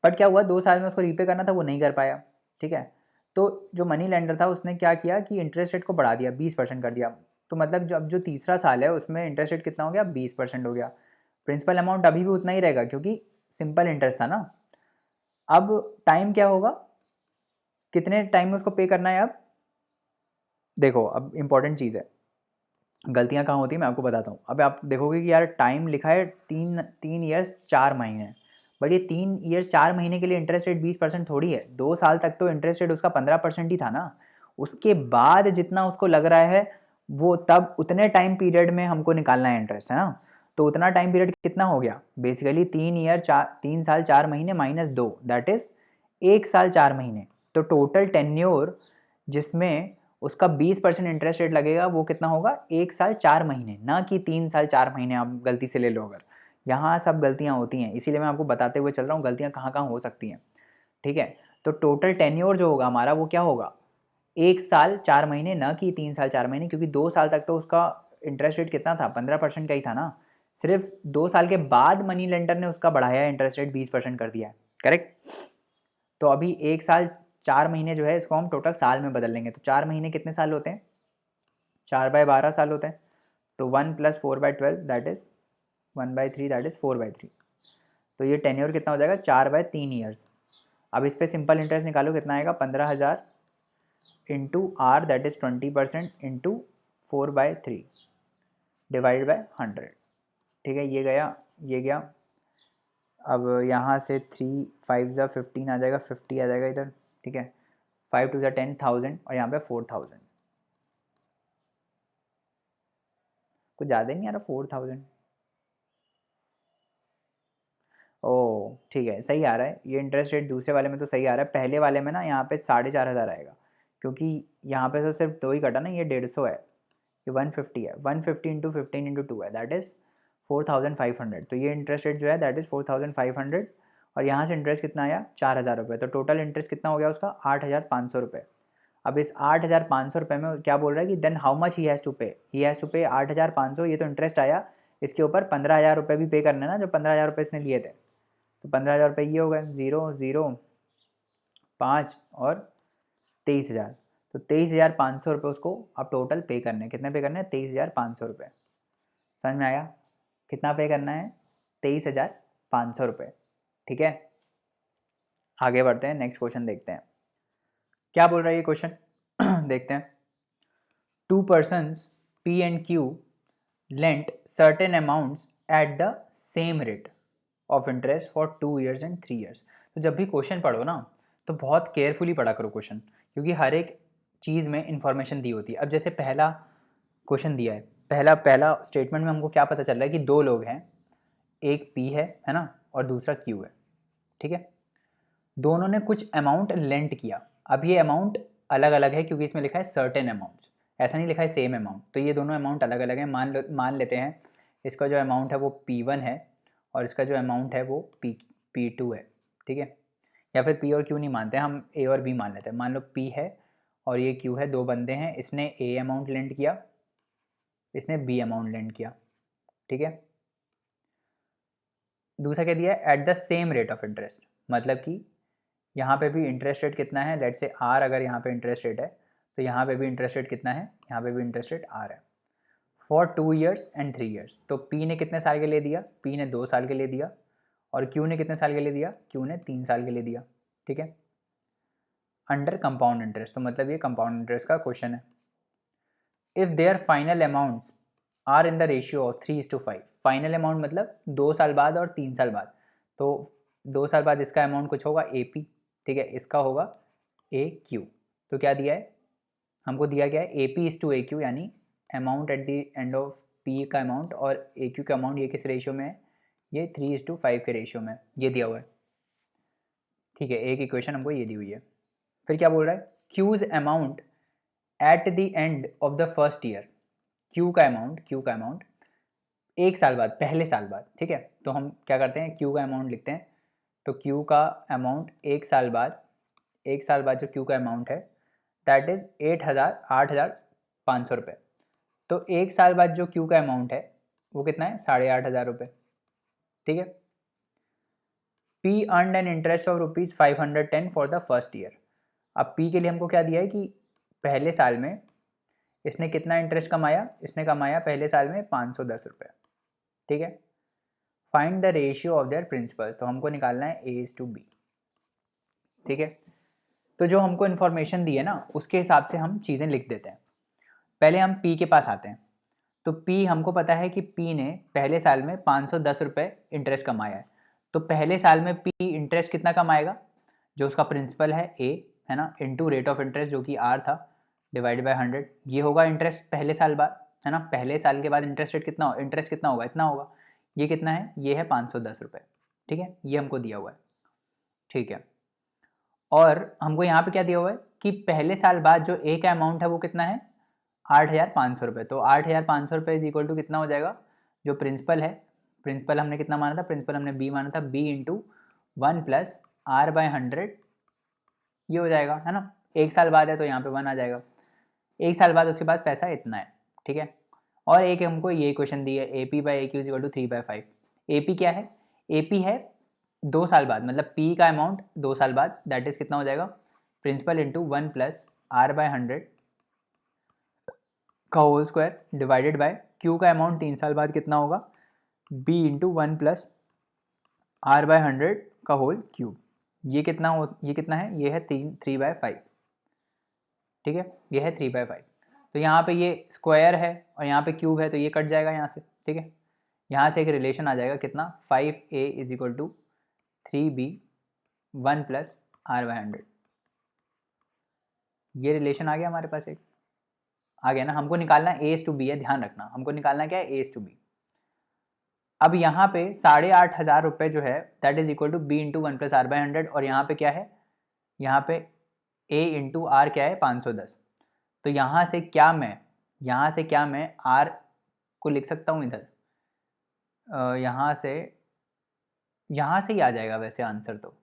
बट क्या हुआ, 2 साल में उसको रीपे करना था, वो नहीं कर पाया, ठीक है। तो जो मनी लेंडर था उसने क्या किया कि इंटरेस्ट रेट को बढ़ा दिया, 20% कर दिया। तो मतलब जो अब जो तीसरा साल है उसमें इंटरेस्ट रेट कितना हो गया, 20% हो गया। प्रिंसिपल अमाउंट अभी भी उतना ही रहेगा क्योंकि सिंपल इंटरेस्ट था ना। अब टाइम क्या होगा, कितने टाइम में उसको पे करना है। अब देखो, अब इंपॉर्टेंट चीज़ है, गलतियाँ कहाँ होती है मैं आपको बताता हूँ। अब आप देखोगे कि यार टाइम लिखा है 3 ईयर्स 4 महीने, बट ये 3 ईयर्स 4 महीने के लिए इंटरेस्ट रेट 20% थोड़ी है। 2 साल तक तो इंटरेस्ट रेट उसका 15% ही था ना। उसके बाद जितना उसको लग रहा है वो तब उतने टाइम पीरियड में हमको निकालना है इंटरेस्ट, है ना। तो उतना टाइम पीरियड कितना हो गया, बेसिकली 3 साल 4 महीने माइनस 2 दैट इज 1 साल 4 महीने। तो टोटल टेन्योर जिसमें उसका 20% इंटरेस्ट रेट लगेगा वो कितना होगा, 1 साल 4 महीने, ना कि 3 साल 4 महीने। आप गलती से ले लो अगर, यहाँ सब गलतियाँ होती हैं, इसीलिए मैं आपको बताते हुए चल रहा हूँ गलतियाँ कहाँ कहाँ हो सकती हैं, ठीक है। तो टोटल टेन्योर जो होगा हमारा वो क्या होगा, 1 साल 4 महीने, ना कि 3 साल 4 महीने, क्योंकि 2 साल तक तो उसका इंटरेस्ट रेट कितना था, 15% का ही था ना। सिर्फ 2 साल के बाद मनी लेंडर ने उसका बढ़ाया इंटरेस्ट रेट 20% कर दिया है, करेक्ट। तो अभी 1 साल 4 महीने जो है इसको हम टोटल साल में बदल लेंगे। तो 4 महीने कितने साल होते हैं, 4/12 साल होते हैं। तो 1 + 4/12 दैट इज़ 1/3 दैट इज़ 4/3। तो ये टेन्योर कितना हो जाएगा, 4/3 ईयर्स। अब इस पर सिंपल इंटरेस्ट निकालो, कितना आएगा, 15,000 into R that is 20% into 4/3 divide by 100, ठीक है। ये गया, ये गया। अब यहाँ से 3 5 ज़ा 15 आ जाएगा, 50 आ जाएगा इधर, ठीक है। 5 2 ज़ा 10 1000 और यहाँ पे 4000, कुछ ज़्यादा नहीं आ रहा 4000। ओह ठीक है, सही आ रहा है ये इंटरेस्ट रेट, दूसरे वाले में तो सही आ रहा है। पहले वाले में ना यहाँ पे 4,500 आएगा, क्योंकि यहाँ पे तो सिर्फ 2 ही कटा ना, ये 150 है, ये 150 है। 150 इंटू 15 इंटू 2 है दैट इज़ 4500। तो ये इंटरेस्ट रेट जो है दैट इज़ 4500। और यहाँ से इंटरेस्ट कितना आया, 4,000 रुपये। तो टोटल इंटरेस्ट कितना हो गया उसका, 8,500 रुपये। अब इस 8,500 रुपये में क्या बोल रहा है कि then how much he has to pay, 8,500। ये तो इंटरेस्ट आया, इसके ऊपर 15,000 रुपये भी पे करने ना, जो 15,000 रुपये इसने लिए थे। तो 15,000 रुपये ये हो गए, 0 0 5 और 23,000। तो 23,500 रुपये उसको अब टोटल पे करने, कितने पे करने हैं, 23,500 रुपये। समझ में आया, कितना पे करना है, 23,500 रुपये, ठीक है। आगे बढ़ते हैं, नेक्स्ट क्वेश्चन देखते हैं क्या बोल रहा है ये क्वेश्चन। देखते हैं। 2 persons P and Q lent certain amounts at the same rate of interest for 2 years and 3 years। तो जब भी क्वेश्चन पढ़ो ना तो बहुत केयरफुली पढ़ा करो क्वेश्चन, क्योंकि हर एक चीज़ में इंफॉर्मेशन दी होती है। अब जैसे पहला क्वेश्चन दिया है, पहला स्टेटमेंट में हमको क्या पता चल रहा है कि 2 लोग हैं, एक P है ना, और दूसरा Q है, ठीक है। दोनों ने कुछ अमाउंट लेंट किया। अब ये अमाउंट अलग अलग है क्योंकि इसमें लिखा है सर्टेन अमाउंट्स, ऐसा नहीं लिखा है सेम अमाउंट, तो ये दोनों अमाउंट अलग अलग हैं। मान लेते हैं इसका जो अमाउंट है वो P1 है और इसका जो अमाउंट है वो P2 है, ठीक है। या फिर P और Q नहीं मानते, हम A और B मान लेते हैं। मान लो P है और ये Q है, दो बंदे हैं, इसने A अमाउंट लेंड किया, इसने B अमाउंट लेंड किया, ठीक है। दूसरा क्या दिया है, eight the same rate of interest, मतलब कि यहाँ पे भी इंटरेस्ट रेट कितना है, लेट से R अगर यहाँ पे इंटरेस्ट रेट है तो यहाँ पे भी इंटरेस्ट रेट कितना है, यहाँ पे भी इंटरेस्ट रेट R है, फॉर 2 years and 3 years। तो P ने कितने साल के लिए दिया, P ने 2 साल के लिए दिया, और Q ने कितने साल के लिए दिया, Q ने 3 साल के लिए दिया, ठीक है। अंडर कंपाउंड इंटरेस्ट, तो मतलब ये कंपाउंड इंटरेस्ट का क्वेश्चन है। If there final amounts are in the ratio of 3:5, final amount मतलब 2 साल बाद और 3 साल बाद, तो 2 साल बाद इसका अमाउंट कुछ होगा AP, ठीक है, इसका होगा AQ। तो क्या दिया है हमको, दिया गया है AP/AQ, यानी amount at the end of P का अमाउंट और AQ का अमाउंट, ये किस रेशियो में है, ये 3:5 के रेशियो में ये दिया हुआ है, ठीक है। एक इक्वेशन हमको ये दी हुई है। फिर क्या बोल रहा है, Q's amount at the end of the first year, Q का अमाउंट एक साल बाद, पहले साल बाद, ठीक है। तो हम क्या करते हैं, Q का अमाउंट लिखते हैं, तो Q का अमाउंट एक साल बाद जो Q का अमाउंट है दैट इज़ 8,500 रुपये। तो एक साल बाद जो Q का अमाउंट है वो कितना है, 8,500 रुपये, ठीक है। P earned an interest of ₹510 for the first year. अब P के लिए हमको क्या दिया है कि पहले साल में इसने कितना इंटरेस्ट कमाया, इसने कमाया पहले साल में 510 रुपये, ठीक है। Find the ratio of their principles, तो हमको निकालना है A/B, ठीक है। तो जो हमको इन्फॉर्मेशन दी है ना उसके हिसाब से हम चीज़ें लिख देते हैं। पहले हम P के पास आते हैं, तो P हमको पता है कि P ने पहले साल में 510 रुपये इंटरेस्ट कमाया है। तो पहले साल में P इंटरेस्ट कितना कमाएगा, जो उसका प्रिंसिपल है A है ना, इनटू रेट ऑफ इंटरेस्ट जो कि R था, डिवाइड बाय 100, ये होगा इंटरेस्ट पहले साल बाद, है ना। पहले साल के बाद इंटरेस्ट रेट कितना हो, इंटरेस्ट कितना होगा, इतना होगा। ये कितना है, ये है 510 रुपये, ठीक है, ये हमको दिया हुआ है, ठीक है। और हमको यहाँ पे क्या दिया हुआ है कि पहले साल बाद जो A का अमाउंट है वो कितना है, 8,500 रुपये। तो 8,500 रुपये इज इक्वल टू कितना हो जाएगा, जो प्रिंसिपल है, प्रिंसिपल हमने कितना माना था, प्रिंसिपल हमने B माना था, B इंटू 1 प्लस R/100, ये हो जाएगा, है ना। एक साल बाद है तो यहाँ पे 1 आ जाएगा, एक साल बाद उसके पास पैसा इतना है, ठीक है। और एक हमको ये क्वेश्चन दी है, AP/AQ is equal to 3/5। AP क्या है, AP है 2 साल बाद, मतलब P का अमाउंट 2 साल बाद, दैट इज कितना हो जाएगा, प्रिंसिपल इंटू 1 प्लस R/100 का whole square divided by Q का अमाउंट 3 साल बाद कितना होगा, B इंटू 1 प्लस R/100 का होल क्यूब। ये कितना है, ये है 3/5, ठीक है, ये है 3/5। तो यहाँ पे ये स्क्वायर है और यहाँ पे क्यूब है, तो ये कट जाएगा यहाँ से, ठीक है। यहाँ से एक रिलेशन आ जाएगा कितना, 5A is equal to 3B 1 plus R/100, ये रिलेशन आ गया हमारे पास, एक आ गया ना। हमको निकालना A/B है, ध्यान रखना, हमको निकालना क्या है, A/B। अब यहाँ पे 8,500 रुपये जो है that is equal to B into 1 plus R/100, और यहाँ पे क्या है, यहाँ पे A इंटू R क्या है, 510। तो यहाँ से क्या मैं R को लिख सकता हूँ इधर, यहाँ से ही आ जाएगा वैसे आंसर तो,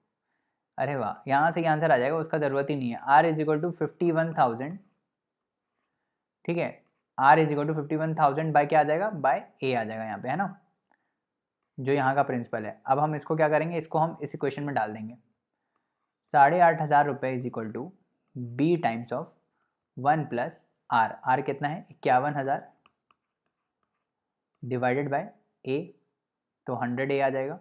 अरे वाह, यहाँ से ही आंसर आ जाएगा, उसका ज़रूरत ही नहीं है। R इज इक्वल टू 51,000, ठीक है, R is equal to 51,000 by क्या आ जाएगा, बाय A आ जाएगा यहाँ पे, है ना, जो यहाँ का प्रिंसिपल है। अब हम इसको क्या करेंगे, इसको हम इस इक्वेशन में डाल देंगे, 8,500 रुपये is equal to B times of 1 plus R कितना है, 51,000 डिवाइडेड बाय A, तो 100A आ जाएगा,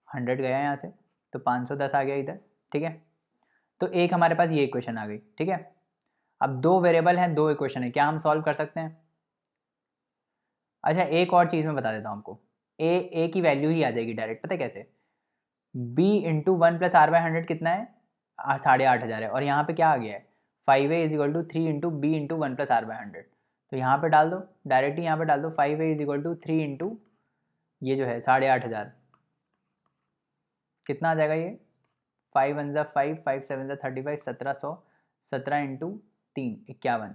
100 गया यहाँ से, तो 510 आ गया इधर, ठीक है। तो एक हमारे पास ये इक्वेशन आ गई, ठीक है। अब 2 वेरिएबल हैं, 2 इक्वेशन है, क्या हम सॉल्व कर सकते हैं। अच्छा, एक और चीज़ मैं बता देता हूँ आपको, A की वैल्यू ही आ जाएगी डायरेक्ट, पता है कैसे, B इंटू 1 प्लस R/100 कितना है, 8,500 है, और यहाँ पे क्या आ गया है, 5A is equal to 3 into B into 1 plus R/100। तो यहाँ पे डाल दो, डायरेक्टली यहाँ पे डाल दो, 5A is equal to 3 into ये जो है 8,500, कितना आ जाएगा ये, 5 1 5, 5 7 35, 1700, 17 इंटू 3 51,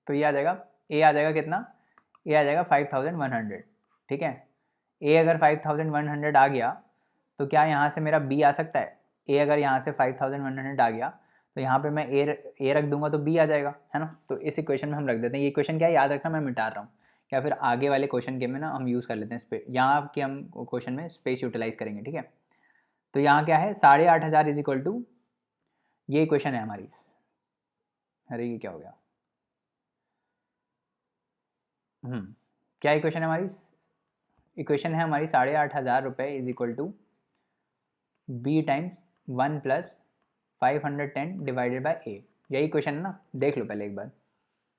तो ये आ जाएगा, ए आ जाएगा कितना, ए आ जाएगा 5100, ठीक है। ए अगर 5100 आ गया तो क्या यहाँ से मेरा बी आ सकता है, ए अगर यहाँ से 5100 आ गया तो यहाँ पे मैं ए रख दूंगा तो बी आ जाएगा, है ना। तो इस इक्वेशन में हम रख देते हैं। ये इक्वेशन क्या है याद रखना, मैं मिटा रहा हूँ, या फिर आगे वाले क्वेश्चन के में ना हम यूज़ कर लेते हैं स्पेस, यहाँ के हम क्वेश्चन में स्पेस यूटिलाइज करेंगे, ठीक है। तो यहाँ क्या है 8500 इज इक्वल टू, ये इक्वेशन है हमारी। अरे ये क्या हो गया, क्या इक्वेशन है हमारी, इक्वेशन है हमारी 8500 रुपये is equal to B times 1 + 510 divided by A. यही क्वेश्चन है ना, देख लो पहले एक बार,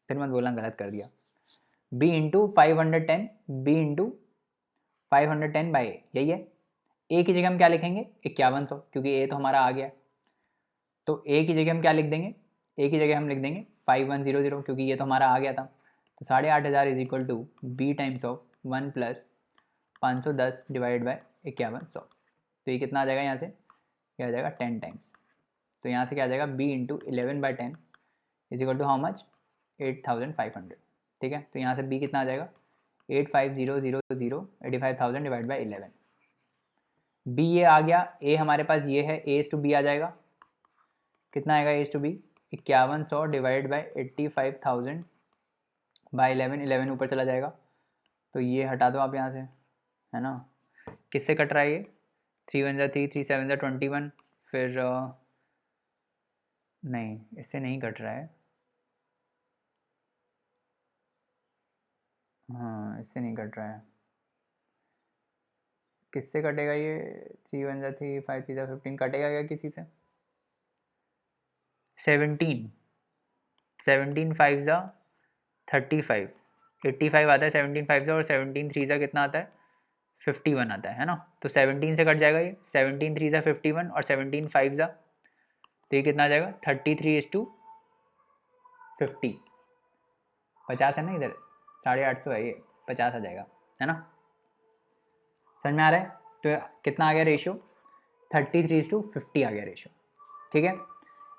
फिर मत बोलना गलत कर दिया। b into 510, b into 510 by A, यही है। a की जगह हम क्या लिखेंगे 5100, क्योंकि a तो हमारा आ गया। तो a की जगह हम क्या लिख देंगे, a की जगह हम लिख देंगे 5100, क्योंकि ये तो हमारा आ गया था। तो 8500 is equal to B times of 1 + 510 divide by 5100। तो ये कितना आ जाएगा यहाँ से, क्या आ जाएगा 10 टाइम्स। तो यहाँ से क्या आ जाएगा b into 11/10 is equal to how much 8500, ठीक है। तो यहाँ से b कितना आ जाएगा 85,000 85,000 डिवाइड बाई 11। b ये आ गया, a हमारे पास ये है, a/b आ जाएगा, कितना आएगा a/b 5100 डिवाइड बाई 85,000 बाई 11, 11 ऊपर चला जाएगा। तो ये हटा दो आप यहाँ से, है ना। किससे कट रहा है ये, 3 × 1 = 3, 3 × 7 = 21, फिर नहीं इससे नहीं कट रहा है, हाँ इससे नहीं कट रहा है। किससे कटेगा ये, 3 × 1 = 3, 5 × 3 = 15, कटेगा क्या किसी से, 17, 17 × 5 = 35, 85 आता है 17 × 5 से, और 17 × 3 = कितना आता है 51 आता है ना। तो 17 से कट जाएगा ये, 17 × 3 = 51 और 17 × 5 = तो ये कितना आ जाएगा 33:50, 50 है ना इधर, 850 है ये, 50 आ जाएगा, है ना। समझ में आ रहा है। तो कितना आ गया रेशियो, 33:50 आ गया रेशियो, ठीक है।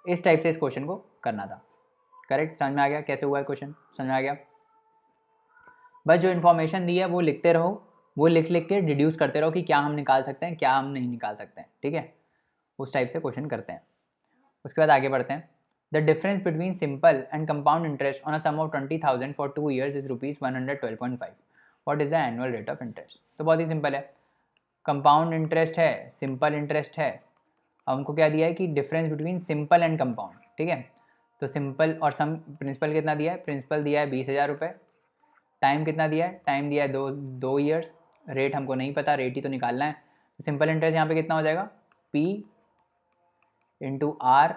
इस टाइप से इस क्वेश्चन को करना था, करेक्ट। समझ में आ गया कैसे हुआ है क्वेश्चन, समझ में आ गया। बस जो इन्फॉर्मेशन दी है वो लिखते रहो, वो लिख लिख के डिड्यूस करते रहो कि क्या हम निकाल सकते हैं क्या हम नहीं निकाल सकते हैं, ठीक है। उस टाइप से क्वेश्चन करते हैं। उसके बाद आगे बढ़ते हैं। The difference between simple and compound interest on a sum of 20,000 for 2 years is ₹112.5। What is the annual rate of interest. तो बहुत ही सिंपल है, कंपाउंड इंटरेस्ट है, सिंपल इंटरेस्ट है। अब उनको क्या दिया है कि difference between simple and compound, ठीक है। तो सिंपल और सम, प्रिंसिपल कितना दिया है, प्रिंसिपल दिया है 20,000 रुपये, टाइम कितना दिया है, टाइम दिया है 2 years, रेट हमको नहीं पता, रेट ही तो निकालना है। सिंपल इंटरेस्ट यहाँ पे कितना हो जाएगा, P into R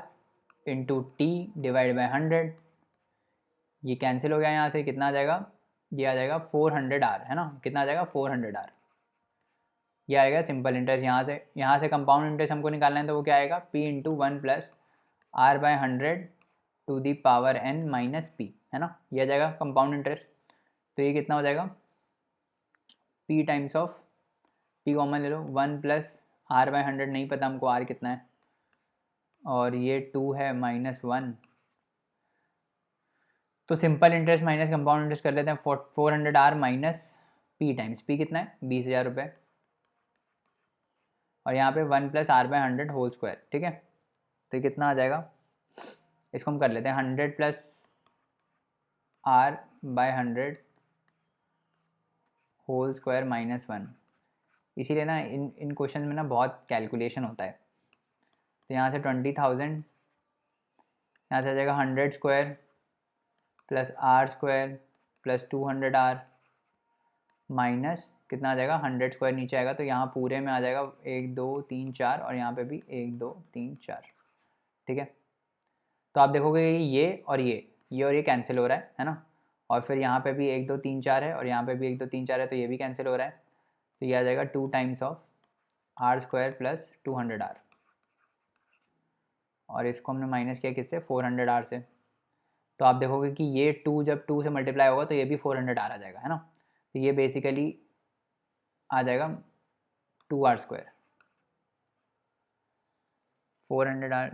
into T divide by 100, ये कैंसिल हो गया यहाँ से, कितना आ जाएगा, ये आ जाएगा 400R, है ना। कितना आ जाएगा 400R, ये आएगा सिंपल इंटरेस्ट। यहाँ से कंपाउंड इंटरेस्ट हमको निकालना है, तो वो क्या आएगा P into 1 + R/100 to the power n minus P, है ना। ये आ जाएगा कंपाउंड इंटरेस्ट। तो ये कितना हो जाएगा P times of, P common ले लो, 1 + R/100, नहीं पता हमको R कितना है, और ये 2 है -1। तो simple interest minus compound interest कर लेते हैं, 400R minus P times P कितना है 20,000 रुपये, और यहाँ पे 1 + R/100 होल स्क्वायर, ठीक है। तो कितना आ जाएगा, इसको हम कर लेते हैं 100 + R/100 होल स्क्वायर -1। इसीलिए ना इन क्वेश्चन में ना बहुत कैलकुलेशन होता है। तो यहाँ से 20,000, यहाँ से आ जाएगा 100 square plus R square plus 200R minus कितना आ जाएगा 100 स्क्वायर, नीचे आएगा तो यहाँ पूरे में आ जाएगा 1 2 3 4, और यहाँ पे भी 1 2 3 4, ठीक है। तो आप देखोगे ये और ये कैंसिल हो रहा है ना। और फिर यहाँ पे भी 1 2 3 4 है, और यहाँ पे भी 1 2 3 4 है, तो ये भी कैंसिल हो रहा है। तो ये आ जाएगा 2 times of R square plus 200R, और इसको हमने माइनस किया किससे 400R से। तो आप देखोगे कि ये 2 जब 2 से मल्टीप्लाई होगा तो ये भी 400R आ जाएगा, है ना। तो ये बेसिकली आ जाएगा 2R स्क्वायर, 400R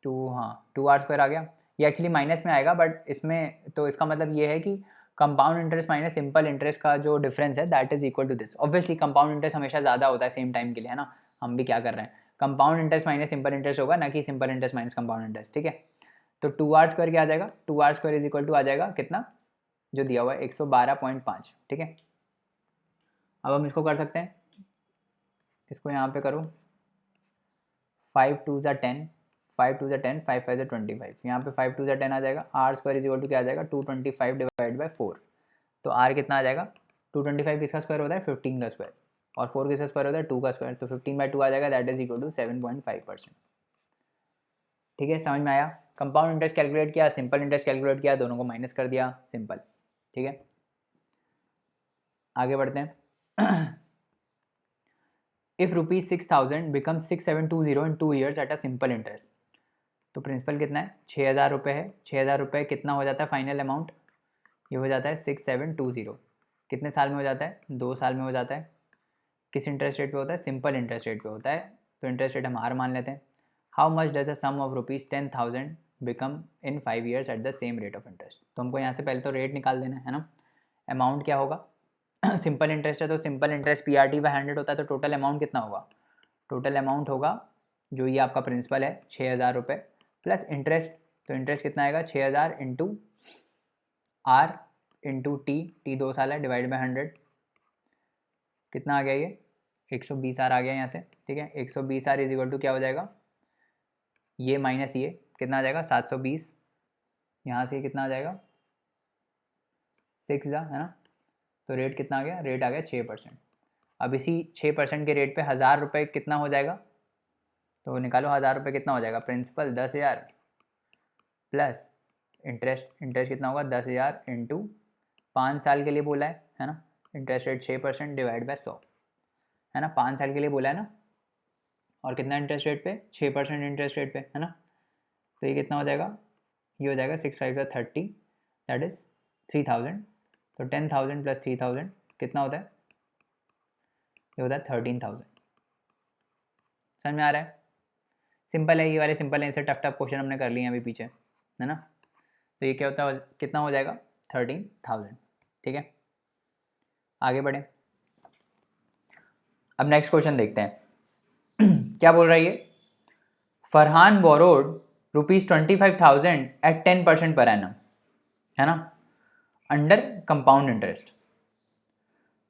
2, हाँ 2R स्क्वायर आ गया। ये एक्चुअली माइनस में आएगा, बट इसमें तो इसका मतलब ये है कि compound interest minus simple interest का जो डिफरेंस है that is equal to this. Obviously compound interest हमेशा ज़्यादा होता है सेम टाइम के लिए, है ना। हम भी क्या कर रहे हैं, compound interest minus simple interest होगा, ना कि simple interest minus compound interest, ठीक है। तो 2r² क्या आ जाएगा, 2r² इज इक्वल टू आ जाएगा कितना, जो दिया हुआ है 112.5, ठीक है। अब हम इसको कर सकते हैं, इसको यहाँ पे करो, 5 2 ज़ा 10, 5 2 ज़ा 10, 5 5 ज़ा 25, यहाँ पे 5 2 ज़ा 10 आ जाएगा। r² इज इक्वल टू क्या आ जाएगा, 225 डिवाइड बाई 4। तो r कितना आ जाएगा, 225 किसका स्क्वायर होता है, 15 का स्क्वायर, और 4 किसका स्क्वायर होता है, 2 का स्क्वायर। तो 15/2 आ जाएगा, दैट इज इक्वल टू 7.5%। ठीक है, समझ में आया। कंपाउंड इंटरेस्ट कैलकुलेट किया, सिंपल इंटरेस्ट कैलकुलेट किया, दोनों को माइनस कर दिया, सिंपल। ठीक है, आगे बढ़ते हैं। If ₹6,000 become 6,720 in 2 years eight a simple interest. तो प्रिंसिपल कितना है, 6,000 रुपये है। 6,000 रुपये कितना हो जाता है फाइनल अमाउंट, ये हो जाता है 6,720। कितने साल में हो जाता है, 2 साल में हो जाता है। किस इंटरेस्ट रेट पे होता है, सिंपल इंटरेस्ट रेट पे होता है। तो इंटरेस्ट रेट हम आर मान लेते हैं। How much does a sum of ₹10,000 become in 5 years at the same rate of interest. तो हमको यहाँ से पहले तो रेट निकाल देना है ना। अमाउंट क्या होगा, सिंपल इंटरेस्ट है तो सिंपल इंटरेस्ट PRT/100 होता है, तो टोटल अमाउंट कितना होगा, टोटल अमाउंट होगा जो ये आपका प्रिंसिपल है 6,000 रुपये प्लस इंटरेस्ट। तो इंटरेस्ट कितना आएगा, 6,000 इंटू R इंटू टी 2 साल है, डिवाइड बाई 100, कितना आ गया ये 120R आ गया यहाँ से। ठीक है, 120R इज इक्वल टू क्या हो जाएगा, ये माइनस ये कितना आ जाएगा 720, यहाँ से कितना आ जाएगा 6 है ना। तो रेट कितना आ गया, रेट आ गया 6%। अब इसी 6% के रेट पे 1,000 रुपये कितना हो जाएगा, तो निकालो 1,000 रुपये कितना हो जाएगा, प्रिंसिपल 10,000 प्लस इंटरेस्ट कितना होगा 10,000 इंटू 5 साल के लिए बोला है ना। इंटरेस्ट रेट 6% डिवाइड बाय 100 है ना, 5 साल के लिए बोला है ना। और कितना इंटरेस्ट रेट पे, 6% इंटरेस्ट रेट पे है ना। तो ये कितना हो जाएगा, ये हो जाएगा 6 5 30, दैट इज़ 3,000। तो 10,000 प्लस 3,000 कितना होता है, ये होता है 13,000। समझ में आ रहा है, सिंपल है ये वाले, सिंपल है। इसे टफ क्वेश्चन हमने कर लिए हैं अभी पीछे, है ना। तो ये क्या होता है, कितना हो जाएगा 13,000। ठीक है, आगे बढ़े। अब नेक्स्ट क्वेश्चन देखते हैं। क्या बोल रहा है ये, Farhan borrowed ₹25,000 eight 10% per annum, है ना, अंडर कंपाउंड इंटरेस्ट।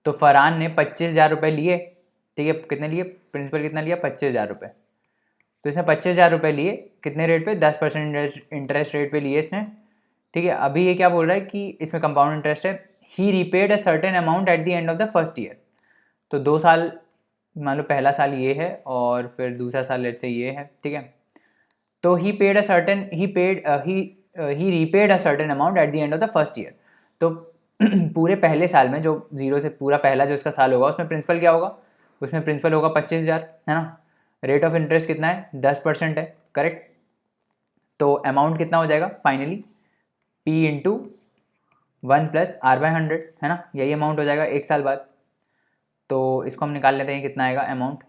तो फरहान ने 25,000 रुपये लिए, ठीक है, कितने लिए, प्रिंसिपल कितना लिया 25,000 रुपये। तो इसने 25,000 रुपये लिए, कितने रेट पे, 10% इंटरेस्ट रेट पे लिए इसने। ठीक है, अभी ये क्या बोल रहा है कि इसमें कंपाउंड इंटरेस्ट है। He repaid a certain amount at the end of the first year. तो 2 साल, मान लो पहला साल ये है और फिर दूसरा साल लेट से ये है, ठीक है। तो he repaid a certain amount at the end of the first year. तो पूरे पहले साल में, जो जीरो से पूरा पहला जो इसका साल होगा, उसमें प्रिंसिपल क्या होगा, उसमें प्रिंसिपल होगा 25,000, है ना। रेट ऑफ इंटरेस्ट कितना है, 10% है, करेक्ट। तो अमाउंट कितना हो जाएगा finally, P into 1 plus R/100, है ना, यही अमाउंट हो जाएगा 1 साल बाद। तो इसको हम निकाल लेते हैं, कितना आएगा अमाउंट,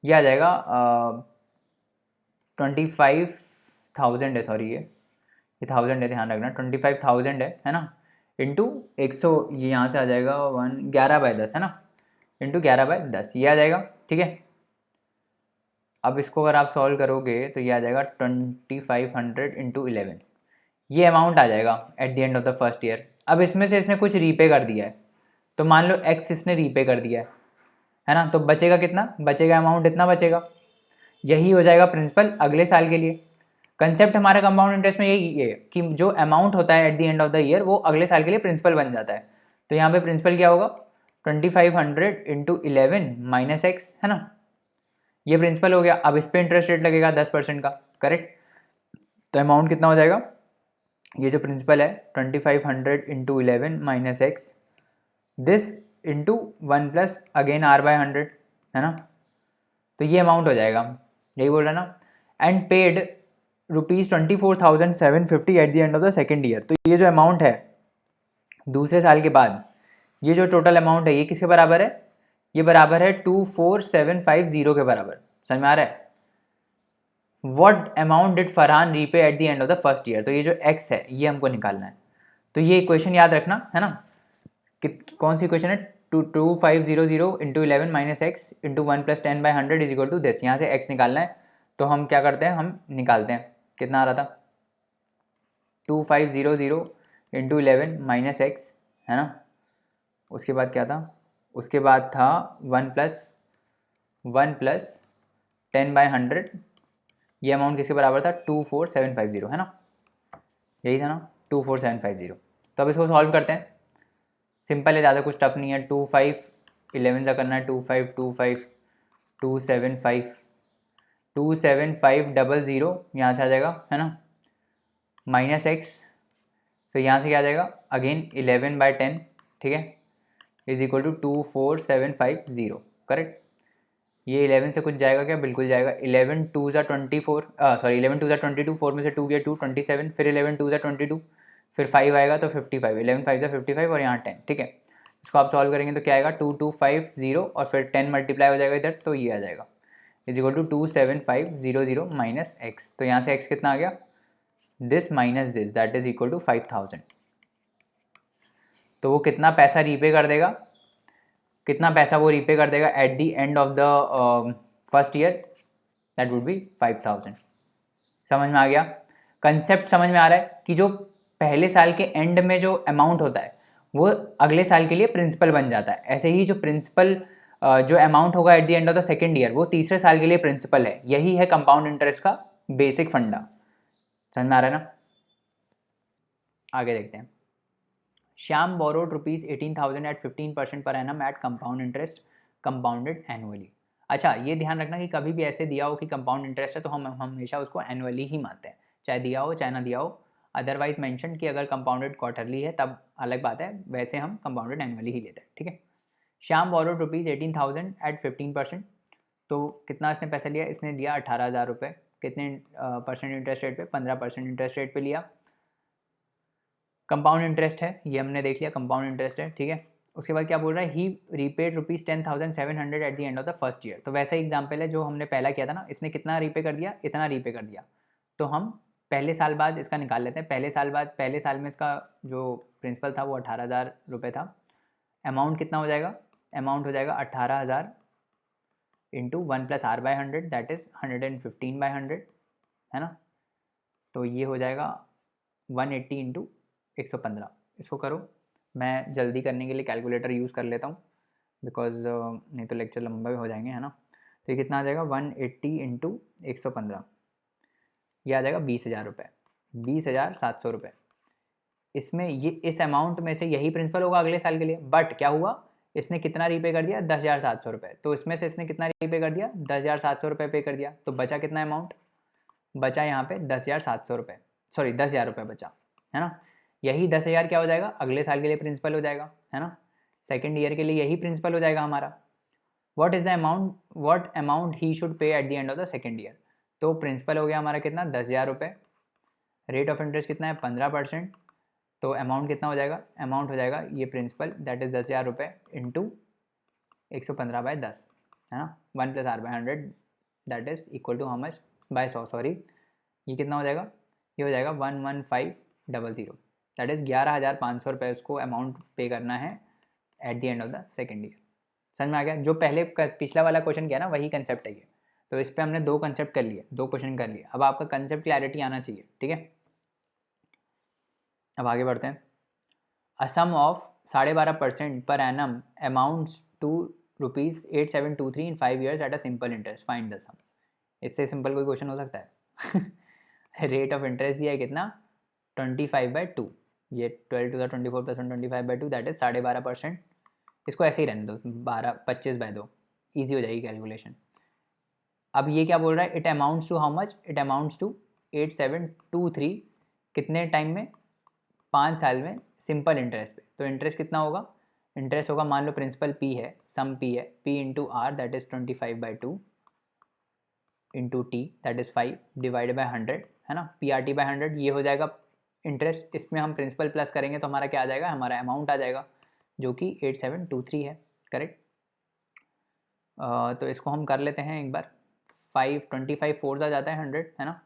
ये आ जाएगा 25,000 है, सॉरी ये 1000 है, ध्यान रखना 25,000 है ना, इंटू 100, ये यहाँ से आ जाएगा 11/10 है ना, इंटू 11/10 ये आ जाएगा। ठीक है, अब इसको अगर आप सॉल्व करोगे तो ये आ जाएगा 2500 इंटू 11, ये अमाउंट आ जाएगा eight the end of the first year. अब इसमें से इसने कुछ रीपे कर दिया है, तो मान लो x इसने रीपे कर दिया है ना, तो बचेगा कितना, बचेगा अमाउंट इतना बचेगा, यही हो जाएगा प्रिंसिपल अगले साल के लिए। कंसेप्ट हमारा कंपाउंड इंटरेस्ट में यही है कि जो अमाउंट होता है eight the end of the year वो अगले साल के लिए प्रिंसिपल बन जाता है। तो यहाँ पे प्रिंसिपल क्या होगा, 2500 इंटू 11 माइनस एक्स, है ना, ये प्रिंसिपल हो गया। अब इस पर इंटरेस्ट रेट लगेगा 10% का, करेक्ट। तो अमाउंट कितना हो जाएगा, ये जो प्रिंसिपल है 2500 into 11 minus x, this into 1 plus again R/100, है ना। तो ये अमाउंट हो जाएगा, यही बोल रहा है ना। And paid ₹24,750 eight the end of the second year. तो ये जो अमाउंट है दूसरे साल के बाद, ये जो टोटल अमाउंट है ये किसके बराबर है, ये बराबर है 24,750 के बराबर। समझ में आ रहा है, what amount did Farhan repay eight the end of the first year. तो ये जो एक्स है ये हमको निकालना है। तो ये इक्वेशन याद रखना है ना, कौन सी इक्वेशन है, 2500 into 11 minus X into 1+10/100 is equal to this. यहाँ से एक्स निकालना है, तो हम क्या करते हैं, हम निकालते हैं। कितना आ रहा था, 2500 इंटू 11 माइनस एक्स, है ना। उसके बाद क्या था, उसके बाद था 1+10/100। ये अमाउंट किसके बराबर था, 24750, है ना, यही था ना, 24750। तो अब इसको सॉल्व करते हैं। सिंपल है, ज़्यादा कुछ टफ नहीं है। 25 11 से करना है, 2525 275 27500 यहाँ से आ जाएगा, है ना, माइनस एक्स, फिर यहाँ से क्या आ जाएगा, अगेन 11/10, ठीक है, इज इक्वल टू 24750, करेक्ट। ये 11 से कुछ जाएगा क्या, बिल्कुल जाएगा। 11 2 ज़ा 24, सॉरी 11 2 ज़ा 22, 4 में से 2 गया 2, 27, फिर 11 2 ज़ा 22, फिर 5 आएगा तो 55, 11 5 ज़ा 55 और यहाँ 10, ठीक है। इसको आप सॉल्व करेंगे तो क्या आएगा, 2250 और फिर 10 मल्टीप्लाई हो जाएगा इधर, तो ये आ जाएगा is equal to 27500 minus X. तो यहाँ से एक्स कितना आ गया, this minus this, that is equal to 5000। तो वो कितना पैसा रीपे कर देगा, कितना पैसा वो रीपे कर देगा eight the end of the first year, that would be 5000। समझ में आ गया, कंसेप्ट समझ में आ रहा है कि जो पहले साल के एंड में जो अमाउंट होता है वो अगले साल के लिए प्रिंसिपल बन जाता है। ऐसे ही जो प्रिंसिपल जो अमाउंट होगा eight the end of the second year वो तीसरे साल के लिए प्रिंसिपल है। यही है कंपाउंड इंटरेस्ट का बेसिक फंडा। समझ में आ रहा है ना, आगे देखते हैं। Shyam borrowed ₹18,000 at 15% per annum at compound interest compounded annually. अच्छा, ये ध्यान रखना कि कभी भी ऐसे दिया हो कि कंपाउंड इंटरेस्ट है तो हम हमेशा उसको एनुअली ही मानते हैं, चाहे दिया हो चाहे ना दिया हो। अदरवाइज मेंशन कि अगर कंपाउंडेड क्वार्टरली है तब अलग बात है, वैसे हम कंपाउंडेड एनुअली ही लेते हैं, ठीक है। Shyam borrowed ₹18,000 at 15%। तो कितना इसने पैसा लिया, इसने लिया 18,000 रुपये। कितने परसेंट इंटरेस्ट रेट पे, 15% इंटरेस्ट रेट पे लिया। कंपाउंड इंटरेस्ट है, ये हमने देख लिया, कंपाउंड इंटरेस्ट है, ठीक है। उसके बाद क्या बोल रहा है, he repaid ₹10,700 at the end of the first year. तो वैसा एग्जाम्पल है जो हमने पहला किया था ना, इसने कितना रीपे कर दिया, इतना रीपे कर दिया। तो हम पहले साल बाद इसका निकाल लेते हैं। पहले साल बाद, पहले साल में इसका जो प्रिंसिपल था वो 18,000 रुपये था। अमाउंट कितना हो जाएगा, अमाउंट हो जाएगा 18,000 इंटू 1+R/100 दैट इज़ 115/100, है ना। तो ये हो जाएगा 180 इंटू 115। इसको करो, मैं जल्दी करने के लिए कैलकुलेटर यूज़ कर लेता हूँ बिकॉज नहीं तो लेक्चर लंबा भी हो जाएंगे, है ना। तो ये कितना आ जाएगा, 180 इंटू 115, ये आ जाएगा 20,000 रुपये, 20,700 रुपये। इसमें ये इस अमाउंट में से यही प्रिंसिपल होगा अगले साल के लिए, बट क्या हुआ, इसने कितना रीपे कर दिया, 10,700 रुपये। तो इसमें से इसने कितना रीपे कर दिया, 10,700 रुपये पे कर दिया। तो बचा कितना अमाउंट, बचा यहाँ पे 10,700 रुपये, सॉरी 10,000 रुपये बचा, है ना। यही 10,000 क्या हो जाएगा, अगले साल के लिए प्रिंसिपल हो जाएगा, है ना। सेकेंड ईयर के लिए यही प्रिंसिपल हो जाएगा हमारा। What is the amount, what amount he should pay eight the end of the second year. तो प्रिंसिपल हो गया हमारा कितना, 10,000 रुपये। रेट ऑफ इंटरेस्ट कितना है, 15%। तो अमाउंट कितना हो जाएगा, अमाउंट हो जाएगा ये प्रिंसिपल दैट इज़ 10,000 रुपये इंटू 115/10, है ना, 1+R/100 that is equal to how much, by 100, sorry. ये कितना हो जाएगा, ये हो जाएगा 11500, दैट इज़ 11,500 रुपये उसको अमाउंट पे करना है eight the end of the second year. समझ में आ गया, जो पहले पिछला वाला क्वेश्चन किया ना वही कंसेप्ट है ये। तो इस पर हमने 2 कंसेप्ट कर लिए, 2 क्वेश्चन कर लिए। अब आपका कंसेप्ट क्लैरिटी आना चाहिए, ठीक है। अब आगे बढ़ते हैं। अ sum of 12.5% per annum amounts to ₹8723 in 5 years at a simple interest, find the sum. इससे सिंपल कोई क्वेश्चन हो सकता है। रेट ऑफ इंटरेस्ट दिया है कितना, 25/2, ये 12 टू द 24 + 1 25/2 दैट इज 12.5%। इसको ऐसे ही रहने दो, 25/2, ईजी हो जाएगी कैलकुलेशन। अब ये क्या बोल रहा है, it amounts to how much, it amounts to 8723, कितने टाइम में, 5 साल में, सिंपल इंटरेस्ट पे। तो इंटरेस्ट कितना होगा, इंटरेस्ट होगा, मान लो प्रिंसिपल P है, सम P है, P into R that is 25/2 into T that is 5 divide by 100, है ना, PRT/100 ये हो जाएगा इंटरेस्ट। इसमें हम प्रिंसिपल प्लस करेंगे तो हमारा क्या आ जाएगा, हमारा अमाउंट आ जाएगा जो कि 8723 है, करेक्ट। तो इसको हम कर लेते हैं एक बार, 25 फोर्स आ जाता है 100, है ना,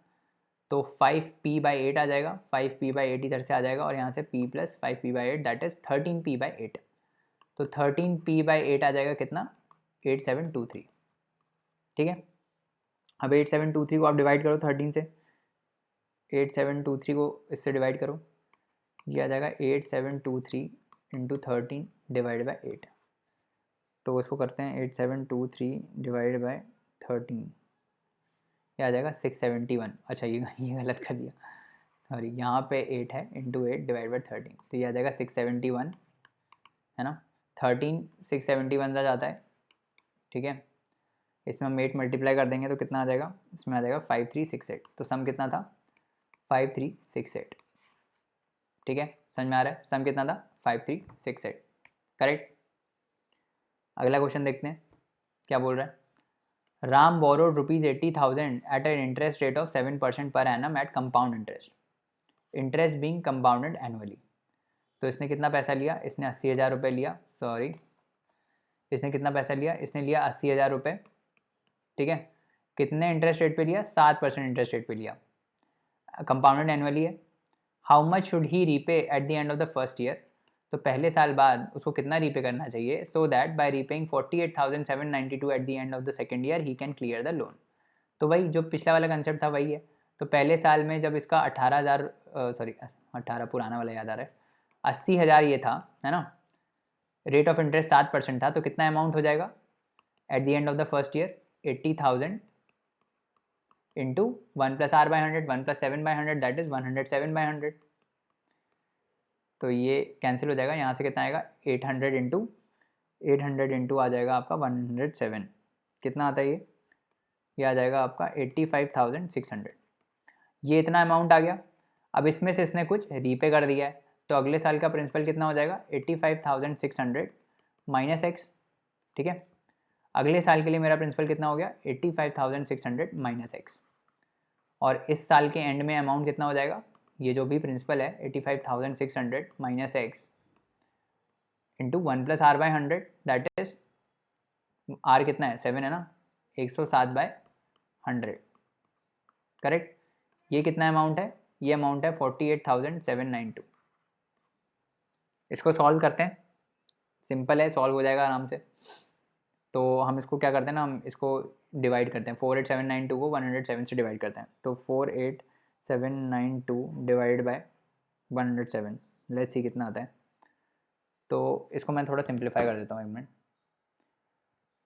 तो 5p/8 आ जाएगा, 5p/8 इधर से आ जाएगा और यहाँ से p + 5p/8 that is 13p/8। तो 13p/8 आ जाएगा कितना, 8723। ठीक है, अब 8723 को आप डिवाइड करो 13 से, 8723 को इससे डिवाइड करो, ये आ जाएगा 8723 × 13 डिवाइड बाई 8। तो इसको करते हैं 8723 डिवाइड बाई 13, ये आ जाएगा 671। अच्छा ये गलत कर दिया, सॉरी, यहाँ पे 8 है, इंटू 8 डिवाइड बाई 13, तो ये आ जाएगा 671, है ना। 13 671 आ जाता है, ठीक है। इसमें हम 8 मल्टीप्लाई कर देंगे तो कितना आ जाएगा, इसमें आ जाएगा 5368। तो सम कितना था, 5368। ठीक है, समझ में आ रहा है, सम कितना था, 5368, करेक्ट। अगला क्वेश्चन देखते हैं क्या बोल रहा है। Ram borrowed ₹80,000 at an interest rate of 7% per annum at compound interest being compounded annually. तो इसने कितना पैसा लिया, इसने 80,000 रुपये लिया, सॉरी, इसने कितना पैसा लिया, इसने लिया 80,000 रुपये, ठीक है। कितने इंटरेस्ट रेट पे लिया, 7% इंटरेस्ट रेट पे लिया, कंपाउंडेड एनुअली है। How much should he repay eight the end of the first year, तो पहले साल बाद उसको कितना रीपे करना चाहिए, so that bye repaying 48,792 eight the end of the second year he can clear the loan. तो वही जो पिछला वाला कंसेप्ट था वही है। तो पहले साल में जब इसका 18,000 सॉरी 18 पुराना वाला याद आ रहा है, 80,000 ये था, है ना, रेट ऑफ इंटरेस्ट 7% था, तो कितना अमाउंट हो जाएगा eight the end of the first year, 80,000 into 1 + r/100 1 + 7/100 that is 107/100। तो ये कैंसिल हो जाएगा, यहाँ से कितना आएगा, 800 इंटू आ जाएगा आपका 107, कितना आता है ये आ जाएगा आपका 85,600। ये इतना अमाउंट आ गया। अब इसमें से इसने कुछ रीपे कर दिया है, तो अगले साल का प्रिंसिपल कितना हो जाएगा, 85,600 माइनस एक्स, ठीक है। अगले साल के लिए मेरा प्रिंसिपल कितना हो गया, 85,600 माइनस एक्स, और इस साल के एंड में अमाउंट कितना हो जाएगा, ये जो भी प्रिंसिपल है 85,600 minus X into 1 + r/100 that is, r कितना है, 7 है ना, 107/100, करेक्ट। ये कितना अमाउंट है, ये अमाउंट है 48,792। इसको सॉल्व करते हैं, सिंपल है, सॉल्व हो जाएगा आराम से। तो हम इसको क्या करते हैं ना, हम इसको डिवाइड करते हैं, 48,792 को 107 से डिवाइड करते हैं, तो 48,792 डिवाइड बाय 107, लेट्स सी कितना आता है। तो इसको मैं थोड़ा सिंप्लीफाई कर देता हूँ, एक मिनट।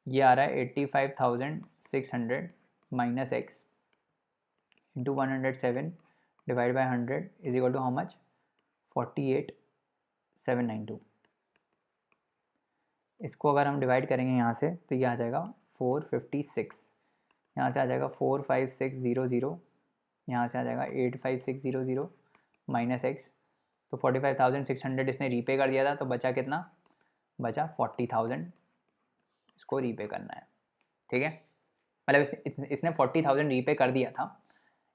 ये आ रहा है 85,600 minus X into 107 divide by 100 is equal to how much, 48,792। इसको अगर हम डिवाइड करेंगे यहाँ से तो ये आ जाएगा 456, यहाँ से आ जाएगा 45600, यहाँ से आ जाएगा 85600 माइनस एक्स, तो 45,600 इसने रीपे कर दिया था, तो बचा कितना, बचा 40,000, इसको रीपे करना है, ठीक है। मतलब इसने 40,000 रीपे कर दिया था,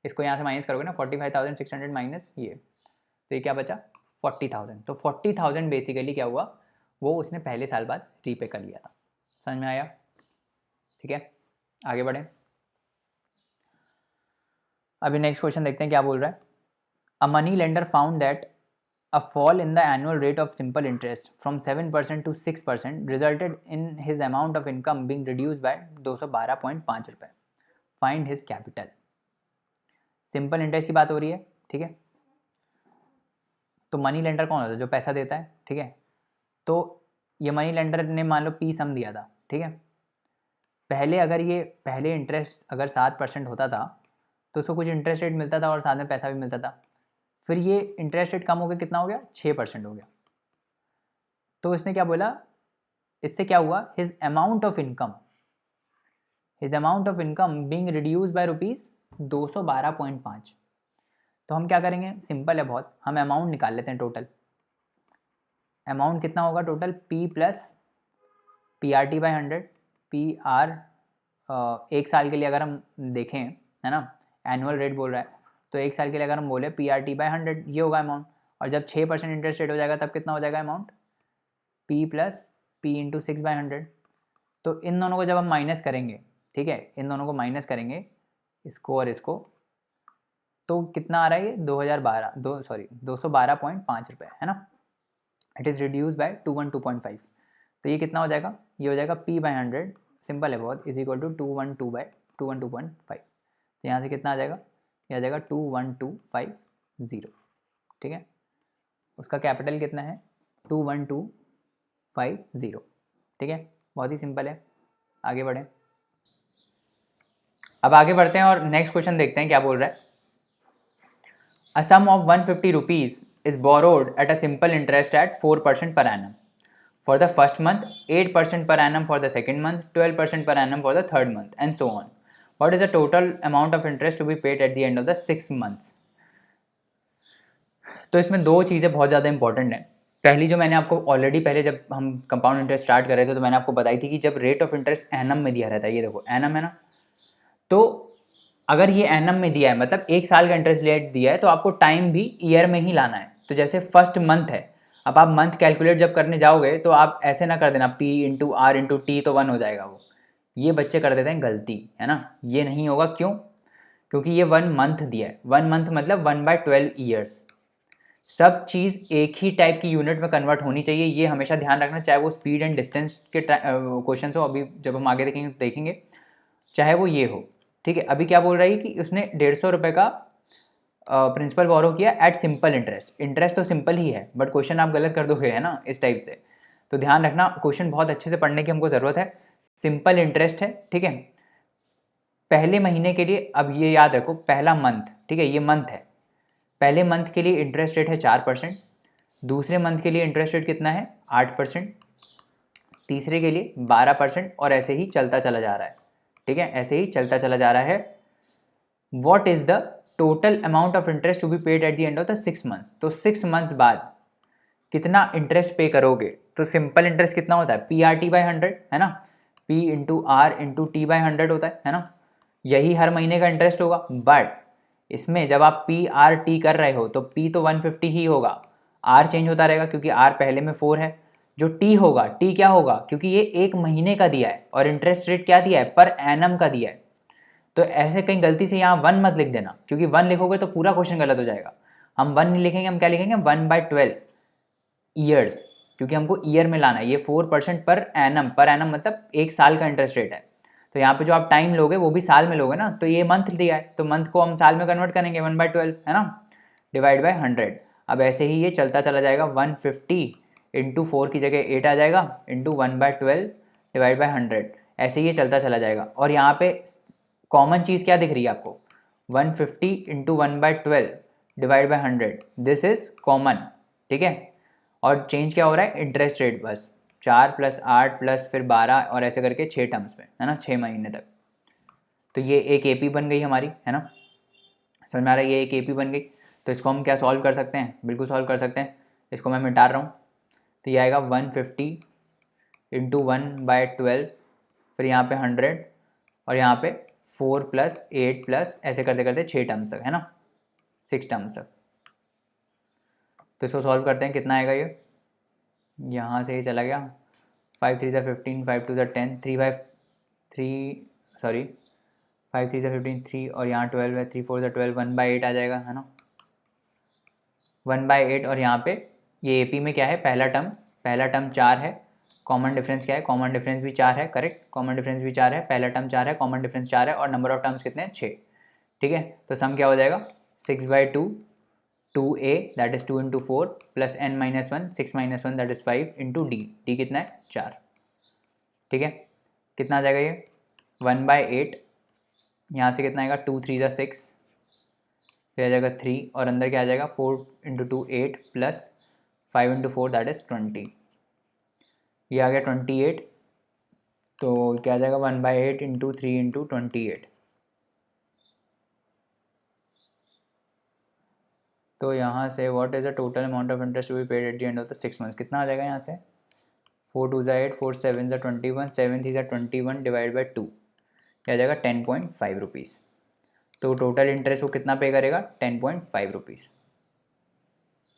इसको यहाँ से माइनस करोगे ना, 45,600 माइनस ये, तो ये क्या बचा, 40,000। तो 40,000 बेसिकली क्या हुआ, वो उसने पहले साल बाद रीपे कर लिया था। समझ में आया, ठीक है, आगे बढ़ें। अभी नेक्स्ट क्वेश्चन देखते हैं क्या बोल रहा है। A money lender found that a fall in the annual rate of simple interest from 7% to 6% resulted in his amount of income being reduced by 212.5 रुपये। Find his capital. Simple interest की बात हो रही है, ठीक है। तो मनी लेंडर कौन होता है, जो पैसा देता है, ठीक है। तो ये मनी लेंडर ने मान लो पी सम दिया था, ठीक है। पहले अगर ये पहले इंटरेस्ट अगर 7% होता था तो उसको कुछ इंटरेस्ट रेट मिलता था और साथ में पैसा भी मिलता था। फिर ये इंटरेस्ट रेट कम हो गया, कितना हो गया, 6% हो गया। तो इसने क्या बोला, इससे क्या हुआ, his amount of income being reduce by ₹212.5। तो हम क्या करेंगे, सिंपल है बहुत, हम अमाउंट निकाल लेते हैं टोटल। अमाउंट कितना होगा टोटल, P + PRT/100, PR एक साल के लिए अगर हम देखें, है ना, एनुअल रेट बोल रहा है, तो एक साल के लिए अगर हम बोले PRT/100 ये होगा अमाउंट। और जब 6% इंटरेस्ट रेट हो जाएगा तब कितना हो जाएगा अमाउंट, P + P × 6/100। तो इन दोनों को जब हम माइनस करेंगे ठीक है, इन दोनों को माइनस करेंगे, इसको और इसको, तो कितना आ रहा है ये 212.5 रुपये है ना। इट इज़ रिड्यूस बाय 212.5, तो ये कितना हो जाएगा, ये हो जाएगा P/100, सिंपल है बहुत, इज इक्वल टू 212/212.5। तो यहाँ से कितना आ जाएगा, ये आ जाएगा 21250, ठीक है। उसका कैपिटल कितना है 21250, ठीक है, बहुत ही सिंपल है। आगे बढ़ें, अब आगे बढ़ते हैं और नेक्स्ट क्वेश्चन देखते हैं क्या बोल रहा है। A sum of 150 rupees is borrowed at a simple interest at 4% per annum for the first month, 8% per annum for the second month, 12% per annum for the third month, and so on. What is the total amount of interest to be paid at the end of the 6 months? तो इसमें दो चीज़ें बहुत ज़्यादा इंपॉर्टेंट हैं। पहली जो मैंने आपको ऑलरेडी पहले जब हम कंपाउंड इंटरेस्ट स्टार्ट कर रहे थे तो मैंने आपको बताई थी कि जब रेट ऑफ इंटरेस्ट एनम में दिया रहता है, ये देखो एनम है ना, तो अगर ये एनम में दिया है मतलब 1 साल का इंटरेस्ट रेट दिया है तो आपको टाइम भी ईयर में ही लाना है। तो जैसे फर्स्ट मंथ है, अब आप मंथ कैलकुलेट जब करने जाओगे तो आप ऐसे ना कर देना P/R/T तो 1 हो जाएगा वो, ये बच्चे कर देते हैं गलती, है ना, ये नहीं होगा। क्यों? क्योंकि ये 1 मंथ दिया है, 1 मंथ मतलब 1/12 ईयर्स। सब चीज़ एक ही टाइप की यूनिट में कन्वर्ट होनी चाहिए, ये हमेशा ध्यान रखना, चाहे वो स्पीड एंड डिस्टेंस के क्वेश्चन हो, अभी जब हम आगे देखेंगे तो देखेंगे, चाहे वो ये हो, ठीक है। अभी क्या बोल रही है कि उसने 150 रुपये का प्रिंसिपल बोरो किया एट सिंपल इंटरेस्ट, इंटरेस्ट तो सिंपल ही है बट क्वेश्चन आप गलत कर दोगे, है ना, इस टाइप से। तो ध्यान रखना, क्वेश्चन बहुत अच्छे से पढ़ने की हमको ज़रूरत है। सिंपल इंटरेस्ट है, ठीक है, पहले महीने के लिए, अब ये याद रखो पहला मंथ, ठीक है, ये मंथ है, पहले मंथ के लिए इंटरेस्ट रेट है 4%, दूसरे मंथ के लिए इंटरेस्ट रेट कितना है 8%, तीसरे के लिए 12%, और ऐसे ही चलता चला जा रहा है, ठीक है, ऐसे ही चलता चला जा रहा है। What is the total amount of interest to be paid at the end of the 6 months, तो 6 मंथ्स बाद कितना इंटरेस्ट पे करोगे। तो सिंपल इंटरेस्ट कितना होता है P/R/T/100, है ना, P/R/T/100 होता है ना, यही हर महीने का इंटरेस्ट होगा। बट इसमें जब आप P/R/T कर रहे हो तो P तो 150 ही होगा, R चेंज होता रहेगा क्योंकि R पहले में 4 है। जो T होगा, T क्या होगा, क्योंकि ये 1 महीने का दिया है और इंटरेस्ट रेट क्या दिया है पर एनम का दिया है। तो ऐसे कहीं गलती से यहाँ 1 मत लिख देना, क्योंकि 1 लिखोगे तो पूरा क्वेश्चन गलत हो जाएगा। हम 1 नहीं लिखेंगे, हम क्या लिखेंगे 1/12 ईयर्स, क्योंकि हमको ईयर में लाना है। ये 4% पर एनम मतलब 1 साल का इंटरेस्ट रेट है। तो यहाँ पे जो आप टाइम लोगे वो भी साल में लोगे ना, तो ये मंथ दिया है तो मंथ को हम साल में कन्वर्ट करेंगे 1/12, है ना, डिवाइड बाय 100। अब ऐसे ही ये चलता चला जाएगा, 150 इंटू 4 की जगह 8 आ जाएगा, इंटू 1/12 डिवाइड बाय 100, ऐसे ये चलता चला जाएगा। और यहाँ पे कॉमन चीज़ क्या दिख रही है आपको, 150 into 1/12 divide by 100, this is common, ठीक है। और चेंज क्या हो रहा है, इंटरेस्ट रेट बस 4 + 8 + फिर 12 और ऐसे करके 6 टर्म्स में, है ना, 6 महीने तक। तो ये एक एपी बन गई हमारी, है ना, समझ में आ रहा है, ये एक एपी बन गई। तो इसको हम क्या सॉल्व कर सकते हैं, बिल्कुल सॉल्व कर सकते हैं। इसको मैं मिटा रहा हूँ, तो ये आएगा 150 इंटू 1/12, फिर यहाँ पे 100 और यहाँ पे 4 + 8 + ऐसे करते करते 6 टर्म्स तक, है ना, 6 टर्म्स तक। तो इसको सॉल्व करते हैं, कितना आएगा ये, यहाँ से ये चला गया, 5 3 ज़ा 15, 5 2 ज़ा 10, 5 3 ज़ा 15 3, और यहाँ 12 है, 3 4 ज़ा 12, 1/8 आ जाएगा, है ना, 1/8। और यहाँ पे ये AP में क्या है, पहला टर्म 4 है, कॉमन डिफरेंस क्या है, कॉमन डिफरेंस भी 4 है, करेक्ट, कॉमन डिफरेंस भी 4 है, पहला टर्म 4 है, कॉमन डिफरेंस 4 है, और नंबर ऑफ टर्म्स कितने हैं 6, ठीक है। तो सम क्या हो जाएगा 6/2 2A that is 2 into 4 plus n-1 6 - 1 that is 5 into D कितना है 4, ठीक है। कितना आ जाएगा ये 1/8, यहाँ से कितना आएगा 2 3 ज़ा 6, फिर आ जाएगा 3 और अंदर क्या आ जाएगा 4 into 2 8 plus 5 into 4 that is 20, ये आ गया 28। तो क्या आ जाएगा 1/8 इंटू 3 इंटू 28, तो यहाँ से what is the total amount of interest to be paid at the end of the 6 months, कितना आ जाएगा यहाँ से 4 2 ज़ा 8, 4 7 ज़ा 21, 7 3 ज़ा 21 डिवाइड बाई 2, क्या आ जाएगा 10.5 रुपीज़। तो टोटल इंटरेस्ट वो कितना पे करेगा 10.5 rupees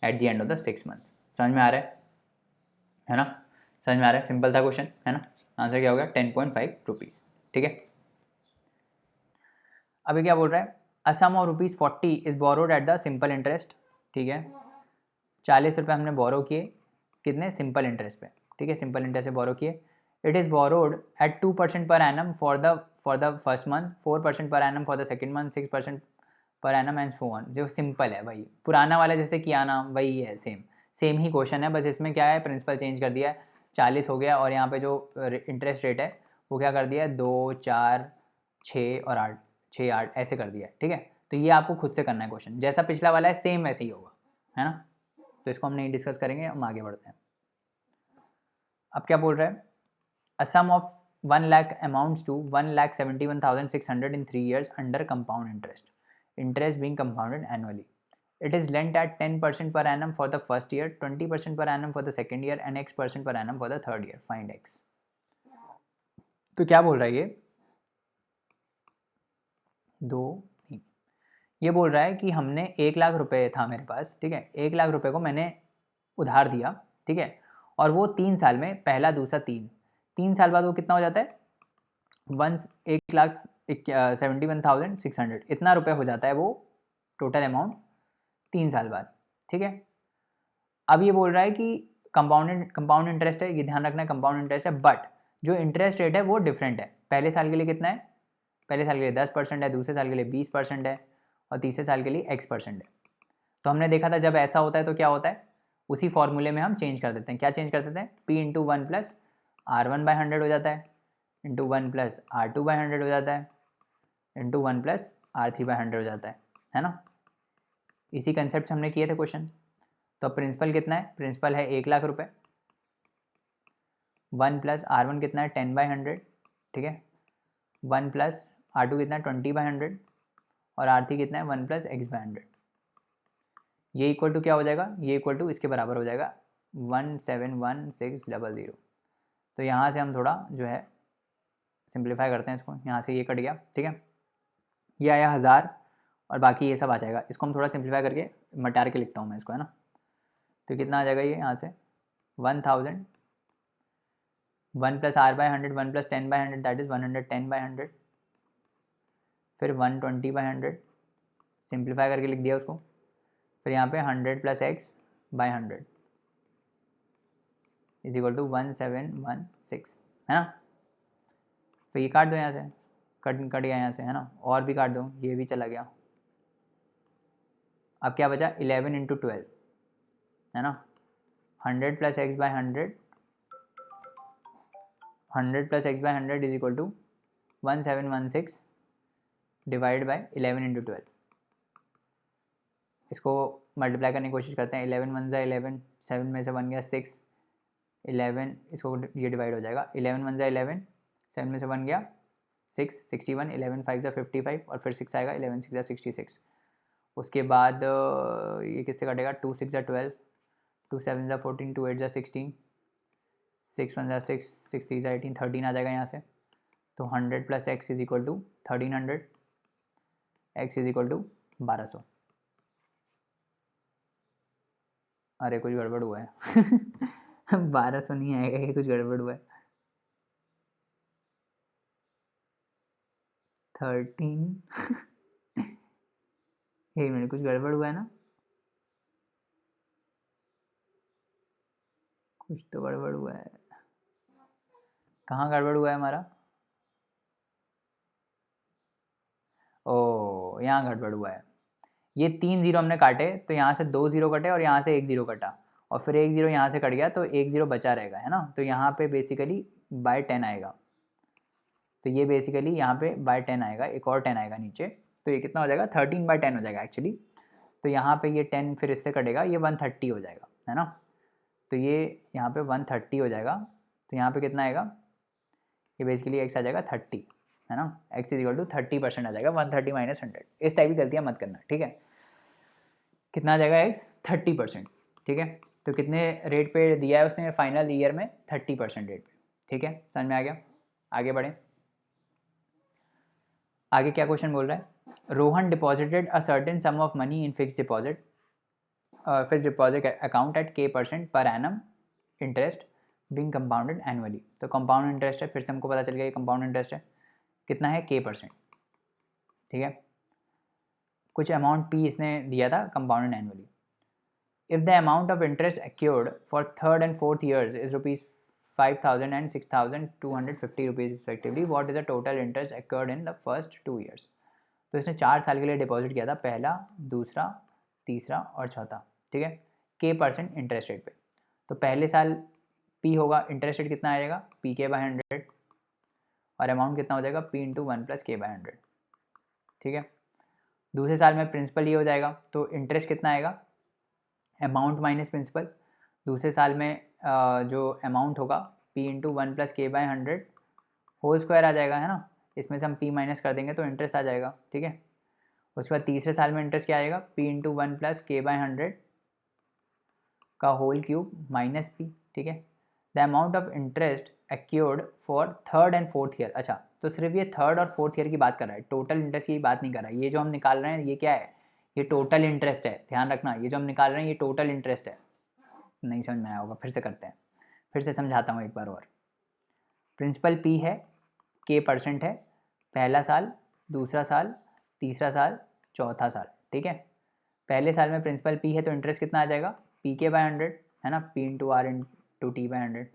eight the end of the 6 month. समझ में आ रहा है ना, समझ में आ रहा है, सिंपल था क्वेश्चन, है ना, आंसर क्या हो गया 10.5 रुपीज़, ठीक है। अभी क्या बोल रहा है, a sum of ₹40 is borrowed at the simple interest, ठीक है, 40 रुपये हमने बोरो किए, कितने, सिंपल इंटरेस्ट पे, ठीक है, सिंपल इंटरेस्ट से बोरो किए। It is borrowed at 2% per annum for the first month, 4% per annum for the second month, 6% per annum and so on. जो सिंपल है भाई, पुराना वाला जैसे किया ना वही है, सेम ही क्वेश्चन है, बस इसमें क्या है, प्रिंसिपल चेंज कर दिया है, 40 हो गया, और यहाँ पे जो इंटरेस्ट रेट है वो क्या कर दिया है, 2, 4, 6 और 8, 6, 8 ऐसे कर दिया है, ठीक है। तो ये आपको खुद से करना है क्वेश्चन, जैसा पिछला वाला है सेम वैसे ही होगा, है ना। तो इसको हम नहीं डिस्कस करेंगे, हम आगे बढ़ते हैं। अब क्या बोल रहा है, a sum of 1 lakh amounts to 1,71,600 in 3 years under compound interest, interest being compounded annually. It is lent at 10% per annum for the first year, 20% per annum for the second year and X% per annum for the third year. Find X. तो क्या बोल रहा है ये बोल रहा है कि हमने 1 लाख रुपए था मेरे पास, ठीक है, 1 लाख रुपए को मैंने उधार दिया, ठीक है, और वो 3 साल में, पहला दूसरा 3 साल बाद वो कितना हो जाता है, 1,71,600, इतना रुपए हो जाता है वो टोटल अमाउंट 3 साल बाद, ठीक है। अब ये बोल रहा है कि कंपाउंड इंटरेस्ट है, ये ध्यान रखना है, कंपाउंड इंटरेस्ट है, बट जो इंटरेस्ट रेट है वो डिफरेंट है। पहले साल के लिए कितना है, पहले साल के लिए 10% है, दूसरे साल के लिए 20% है, और तीसरे साल के लिए X% है। तो हमने देखा था जब ऐसा होता है तो क्या होता है, उसी फॉर्मूले में हम चेंज कर देते हैं। क्या चेंज कर देते हैं, P इंटू 1 प्लस R1/100 हो जाता है, इंटू 1 प्लस R2/100 हो जाता है, इंटू 1 प्लस R3/100 हो जाता है ना। इसी कंसेप्ट से हमने किए थे क्वेश्चन। तो प्रिंसिपल कितना है, प्रिंसिपल है 1 लाख रुपए, 1 प्लस R1 कितना है 10/100, ठीक है, 1 प्लस R2 कितना है 20/100, और R3 कितना है 1 प्लस X/100। ये इक्वल टू क्या हो जाएगा, ये इक्वल टू इसके बराबर हो जाएगा 171,600। तो यहाँ से हम थोड़ा जो है सिंप्लीफाई करते हैं इसको, यहाँ से ये कट गया, ठीक है, ये आया 1000 और बाकी ये सब आ जाएगा। इसको हम थोड़ा सिंप्लीफाई करके मटार के लिखता हूँ मैं इसको, है ना। तो कितना आ जाएगा ये यहाँ से 1000, 1 plus R/100, 1 plus 10/100 that is 110/100, फिर 120/100 सिंप्लीफाई करके लिख दिया उसको, फिर यहाँ पे 100 plus X/100 is equal to 1716, है ना। फिर ये काट दो यहाँ से, कट गया यहाँ से, है ना, और भी काट दो, ये भी चला गया। अब क्या बचा, 11 इंटू 12, है ना, 100 plus X/100, 100 plus X/100 is equal to 1716 divide by 11 into 12। इसको मल्टीप्लाई करने की कोशिश करते हैं, 11 1 11, 7 में से 1 गया 6, 11 इसको ये डिवाइड हो जाएगा, 11 1 11, 7 में से 1 गया 6, 61, 11 5 55 और फिर 6 आएगा, 11 6 66। उसके बाद ये किससे कटेगा, 2 6 12, 2 7 14, 2 8 16, 6 1 6, 6 3 18, 13 आ जाएगा यहाँ से। तो 100 plus X is equal to 1300, X is equal to 1200। अरे कुछ गड़बड़ हुआ है 1200 नहीं आएगा, ये कुछ गड़बड़ हुआ है। 13 एक मिनट, कुछ गड़बड़ हुआ है ना, कुछ तो गड़बड़ हुआ है। कहाँ गड़बड़ हुआ है हमारा, ओ यहाँ गड़बड़ हुआ है। ये 3 जीरो हमने काटे, तो यहाँ से 2 जीरो कटे और यहाँ से 1 जीरो कटा, और फिर 1 जीरो यहाँ से कट गया, तो 1 जीरो बचा रहेगा, है ना। तो यहाँ पे बेसिकली बाय 10 आएगा, तो ये बेसिकली यहाँ पे बाय 10 आएगा, एक और 10 आएगा नीचे, तो ये कितना हो जाएगा 13/10 हो जाएगा एक्चुअली। तो यहाँ पे ये 10 फिर इससे कटेगा, ये 130 हो जाएगा, है ना। तो ये यहाँ पे 130 हो जाएगा, तो यहाँ पे कितना आएगा, ये बेसिकली x आ जाएगा 30, है ना, x इज इक्वल टू 30% आ जाएगा, 130 माइनस 100। इस टाइप की गलतियाँ मत करना, ठीक है। कितना आ जाएगा x, 30%, ठीक है। तो कितने रेट पे दिया है उसने फाइनल ईयर में, 30% रेट पे, ठीक है, समझ में आ गया। आगे बढ़ें, आगे क्या क्वेश्चन बोल रहा है, Rohan deposited a certain sum of money in fix deposit account at K% per annum interest being compounded annually. तो कंपाउंड इंटरेस्ट है, फिर से हमको पता चल गया ये कंपाउंड इंटरेस्ट है, कितना है K%, ठीक है, कुछ अमाउंट पी इसने दिया था compounded annually. If the amount of interest accrued for third and fourth years is ₹5,000 and ₹6,250 respectively, what is the total interest accrued in the first 2 years. तो इसने 4 साल के लिए डिपॉजिट किया था, पहला, दूसरा, तीसरा और चौथा. ठीक है, K% इंटरेस्ट रेट पे. तो पहले साल P होगा, इंटरेस्ट रेट कितना आ जाएगा PK/100, और अमाउंट कितना हो जाएगा P इंटू 1 + K/100. ठीक है, दूसरे साल में प्रिंसिपल ये हो जाएगा, तो इंटरेस्ट कितना आएगा, अमाउंट माइनस प्रिंसिपल. दूसरे साल में जो अमाउंट होगा P into 1 + K/100 whole square आ जाएगा, है ना. इसमें से हम P माइनस कर देंगे तो इंटरेस्ट आ जाएगा. ठीक है, उसके बाद तीसरे साल में इंटरेस्ट क्या आएगा, P इंटू 1 + K/100 का होल क्यूब माइनस P. ठीक है, the amount of interest accrued for third and fourth year. अच्छा, तो सिर्फ ये थर्ड और फोर्थ ईयर की बात कर रहा है, टोटल इंटरेस्ट की बात नहीं कर रहा है. ये जो हम निकाल रहे हैं ये क्या है, ये टोटल इंटरेस्ट है. ध्यान रखना, ये जो हम निकाल रहे हैं ये टोटल इंटरेस्ट है. नहीं समझ में आया होगा, फिर से करते हैं, फिर से समझाता हूँ एक बार और. प्रिंसिपल P है, K% है, पहला साल, दूसरा साल, तीसरा साल, चौथा साल. ठीक है, पहले साल में प्रिंसिपल P है तो इंटरेस्ट कितना आ जाएगा PK/100, है ना, P into R into T/100.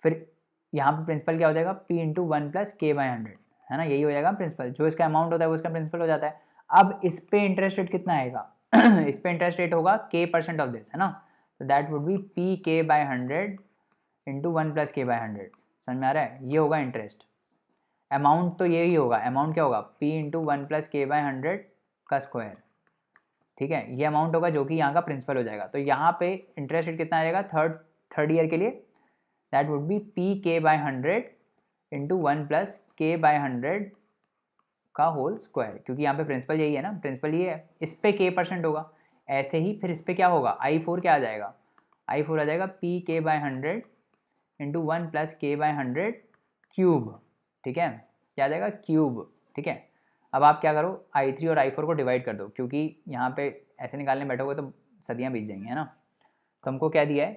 फिर यहाँ पर प्रिंसिपल क्या हो जाएगा P इंटू 1 + K/100, है ना, यही हो जाएगा प्रिंसिपल. जो इसका अमाउंट होता है वो इसका प्रिंसिपल हो जाता है. अब इस पे इंटरेस्ट रेट कितना आएगा इस पे इंटरेस्ट रेट होगा K% ऑफ दिस, है ना. तो that would be PK/100 into 1 + K/100. समझ में आ रहा है, ये होगा इंटरेस्ट. अमाउंट तो यही होगा, अमाउंट क्या होगा P इंटू 1 + K/100 का स्क्वायर. ठीक है, ये अमाउंट होगा जो कि यहाँ का प्रिंसिपल हो जाएगा. तो यहाँ पे इंटरेस्ट रेट कितना आ जाएगा थर्ड ईयर के लिए, that would be PK/100 into 1 + K/100 का होल स्क्वायर. क्योंकि यहाँ पे प्रिंसिपल यही है ना, प्रिंसिपल ये है, इस पे K% होगा. ऐसे ही फिर इस पे क्या होगा, I4 क्या आ जाएगा, I4 आ जाएगा PK/100 इंटू 1 + K/100 क्यूब. ठीक है, क्या आ जाएगा क्यूब. ठीक है, अब आप क्या करो, I3 और I4 को डिवाइड कर दो, क्योंकि यहाँ पे ऐसे निकालने बैठोगे तो सदियाँ बीत जाएंगी, है ना. तो हमको क्या दिया है,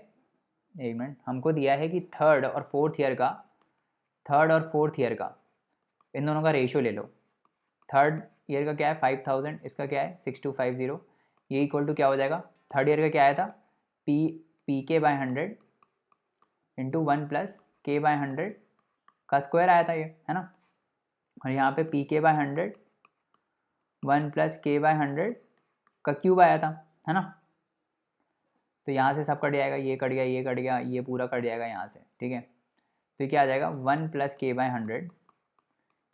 एक मिनट, हमको दिया है कि थर्ड और फोर्थ ईयर का इन दोनों का रेशियो ले लो. थर्ड ईयर का क्या है 5000, इसका क्या है 6250. ये इक्वल टू क्या हो जाएगा, थर्ड ईयर का क्या आया था PK/100 इंटू 1 + K/100 का स्क्वायर आया था ये, है ना. और यहाँ पे PK/100 1 + K/100 का क्यूब आया था, है ना. तो यहाँ से सब कट जाएगा, ये कट गया, ये कट गया, ये पूरा कट जाएगा यहाँ से. ठीक है, तो क्या आ जाएगा 1 + K/100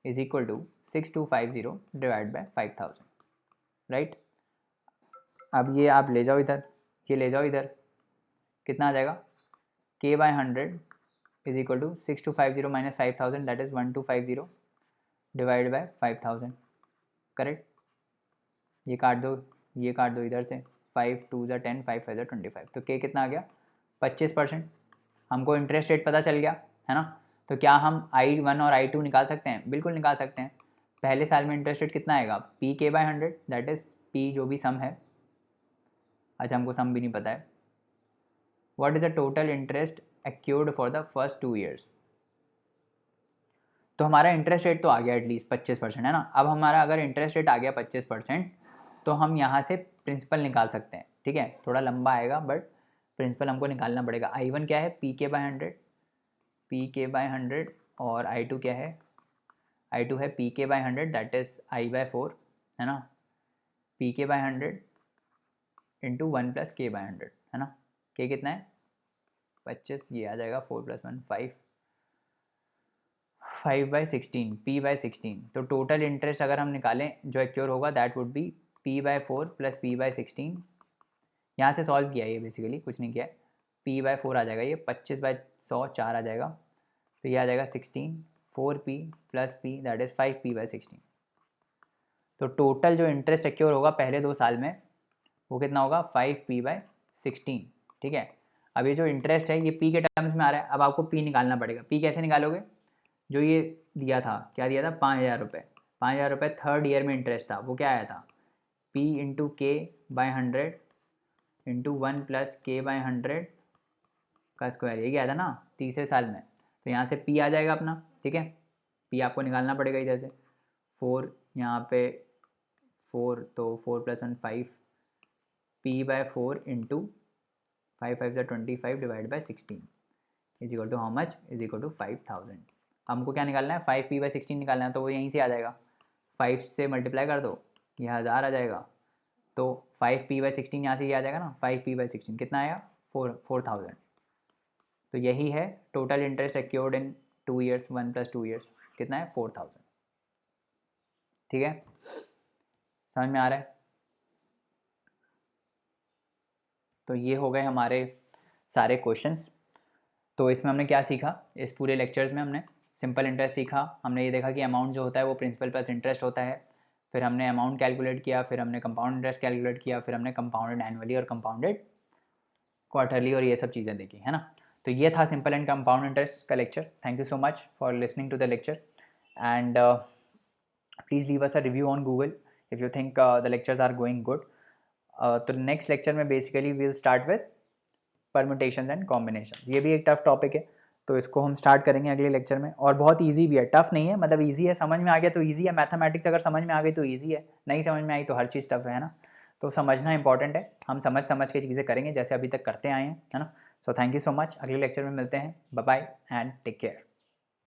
is equal to 6250 divide by 5000. Right, अब ये आप ले जाओ इधर, ये ले जाओ इधर, कितना आ जाएगा K/100 is equal to 6250 minus 5000, that is 1250 divide by 5000. Correct, ये काट दो, ये काट दो इधर से, 5 2 ज़ा 10, 5 5 ज़ा 25. तो K कितना आ गया 25%. हमको इंटरेस्ट रेट पता चल गया, है ना. तो क्या हम I1 और I2 निकाल सकते हैं, बिल्कुल निकाल सकते हैं. पहले साल में इंटरेस्ट रेट कितना आएगा PK/100, दैट इज़ P जो भी सम है. अच्छा, हमको सम भी नहीं पता है. What is the total interest accrued for the first 2 years. तो हमारा इंटरेस्ट रेट तो आ गया एटलीस्ट 25%, है ना. अब हमारा अगर इंटरेस्ट रेट आ गया 25%, तो हम यहाँ से प्रिंसिपल निकाल सकते हैं. ठीक है, थोड़ा लंबा आएगा बट प्रिंसिपल हमको निकालना पड़ेगा. I1 क्या है PK/100 और I2 क्या है, I2 है PK/100 दैट इज़ I/4, है ना. PK/100 इंटू 1 + K/100, है ना. K कितना है 25, ये आ जाएगा 4 + 1 5, 5/16, P/16. तो टोटल इंटरेस्ट अगर हम निकालें जो एक्योर होगा that would be P/4 + P/16. यहाँ से सॉल्व किया है ये, बेसिकली कुछ नहीं किया है. P/4 आ जाएगा, ये 25/100 4 आ जाएगा. तो ये आ जाएगा 16, 4P + P that is 5P/16. तो टोटल जो इंटरेस्ट सिक्योर होगा पहले 2 साल में वो कितना होगा 5P/16. ठीक है, अब ये जो इंटरेस्ट है ये P के टर्म्स में आ रहा है. अब आपको P निकालना पड़ेगा. P कैसे निकालोगे, जो ये दिया था, क्या दिया था 5000 रुपये. 5000 रुपये थर्ड ईयर में इंटरेस्ट था, वो क्या आया था P into K/100 into 1 + K/100 का स्क्वायर. ये क्या था ना तीसरे साल में. तो यहाँ से P आ जाएगा अपना. ठीक है, P आपको निकालना पड़ेगा इधर से. 4 यहाँ पे 4, तो 4 + 1 5, p/4 into 5 5 = 25 divide by 16 is equal to how much, is equal to 5000। हमको क्या निकालना है, 5p/16 निकालना है, तो वो यहीं से आ जाएगा, 5 से मल्टीप्लाई कर दो, ये 1000 आ जाएगा, तो 5p/16 यहाँ से ये आ जाएगा ना, 5p/16 कितना आएगा, 4000। तो यही है टोटल इंटरेस्ट सिक्योर्ड इन 2 ईयर्स, 1 + 2 ईयर्स कितना है, 4000। ठीक है, समझ में आ रहा है। तो ये हो गए हमारे सारे क्वेश्चंस। तो इसमें हमने क्या सीखा, इस पूरे लेक्चर्स में हमने सिंपल इंटरेस्ट सीखा, हमने ये देखा कि अमाउंट जो होता है वो प्रिंसिपल प्लस इंटरेस्ट होता है, फिर हमने अमाउंट कैलकुलेट किया, फिर हमने कंपाउंड इंटरेस्ट कैलकुलेट किया, फिर हमने कंपाउंडेड एनुअली और कंपाउंडेड क्वार्टरली और ये सब चीज़ें देखी, है ना। तो ये था सिंपल एंड कंपाउंड इंटरेस्ट का lecture. Thank you so much for listening to the lecture and please leave us a review on Google if you think the lectures are going good. तो नेक्स्ट लेक्चर में basically we'll start with permutations and combination. ये भी एक टफ टॉपिक है, तो इसको हम स्टार्ट करेंगे अगले लेक्चर में, और बहुत इजी भी है, टफ नहीं है, मतलब इजी है, समझ में आ गया तो इजी है। मैथमेटिक्स अगर समझ में आ गई तो इजी है, नहीं समझ में आई तो हर चीज़ टफ है ना। तो समझना इंपॉर्टेंट है, हम समझ समझ के चीज़ें करेंगे जैसे अभी तक करते आए हैं, है ना। सो थैंक यू सो मच, अगले लेक्चर में मिलते हैं, bye bye and take care.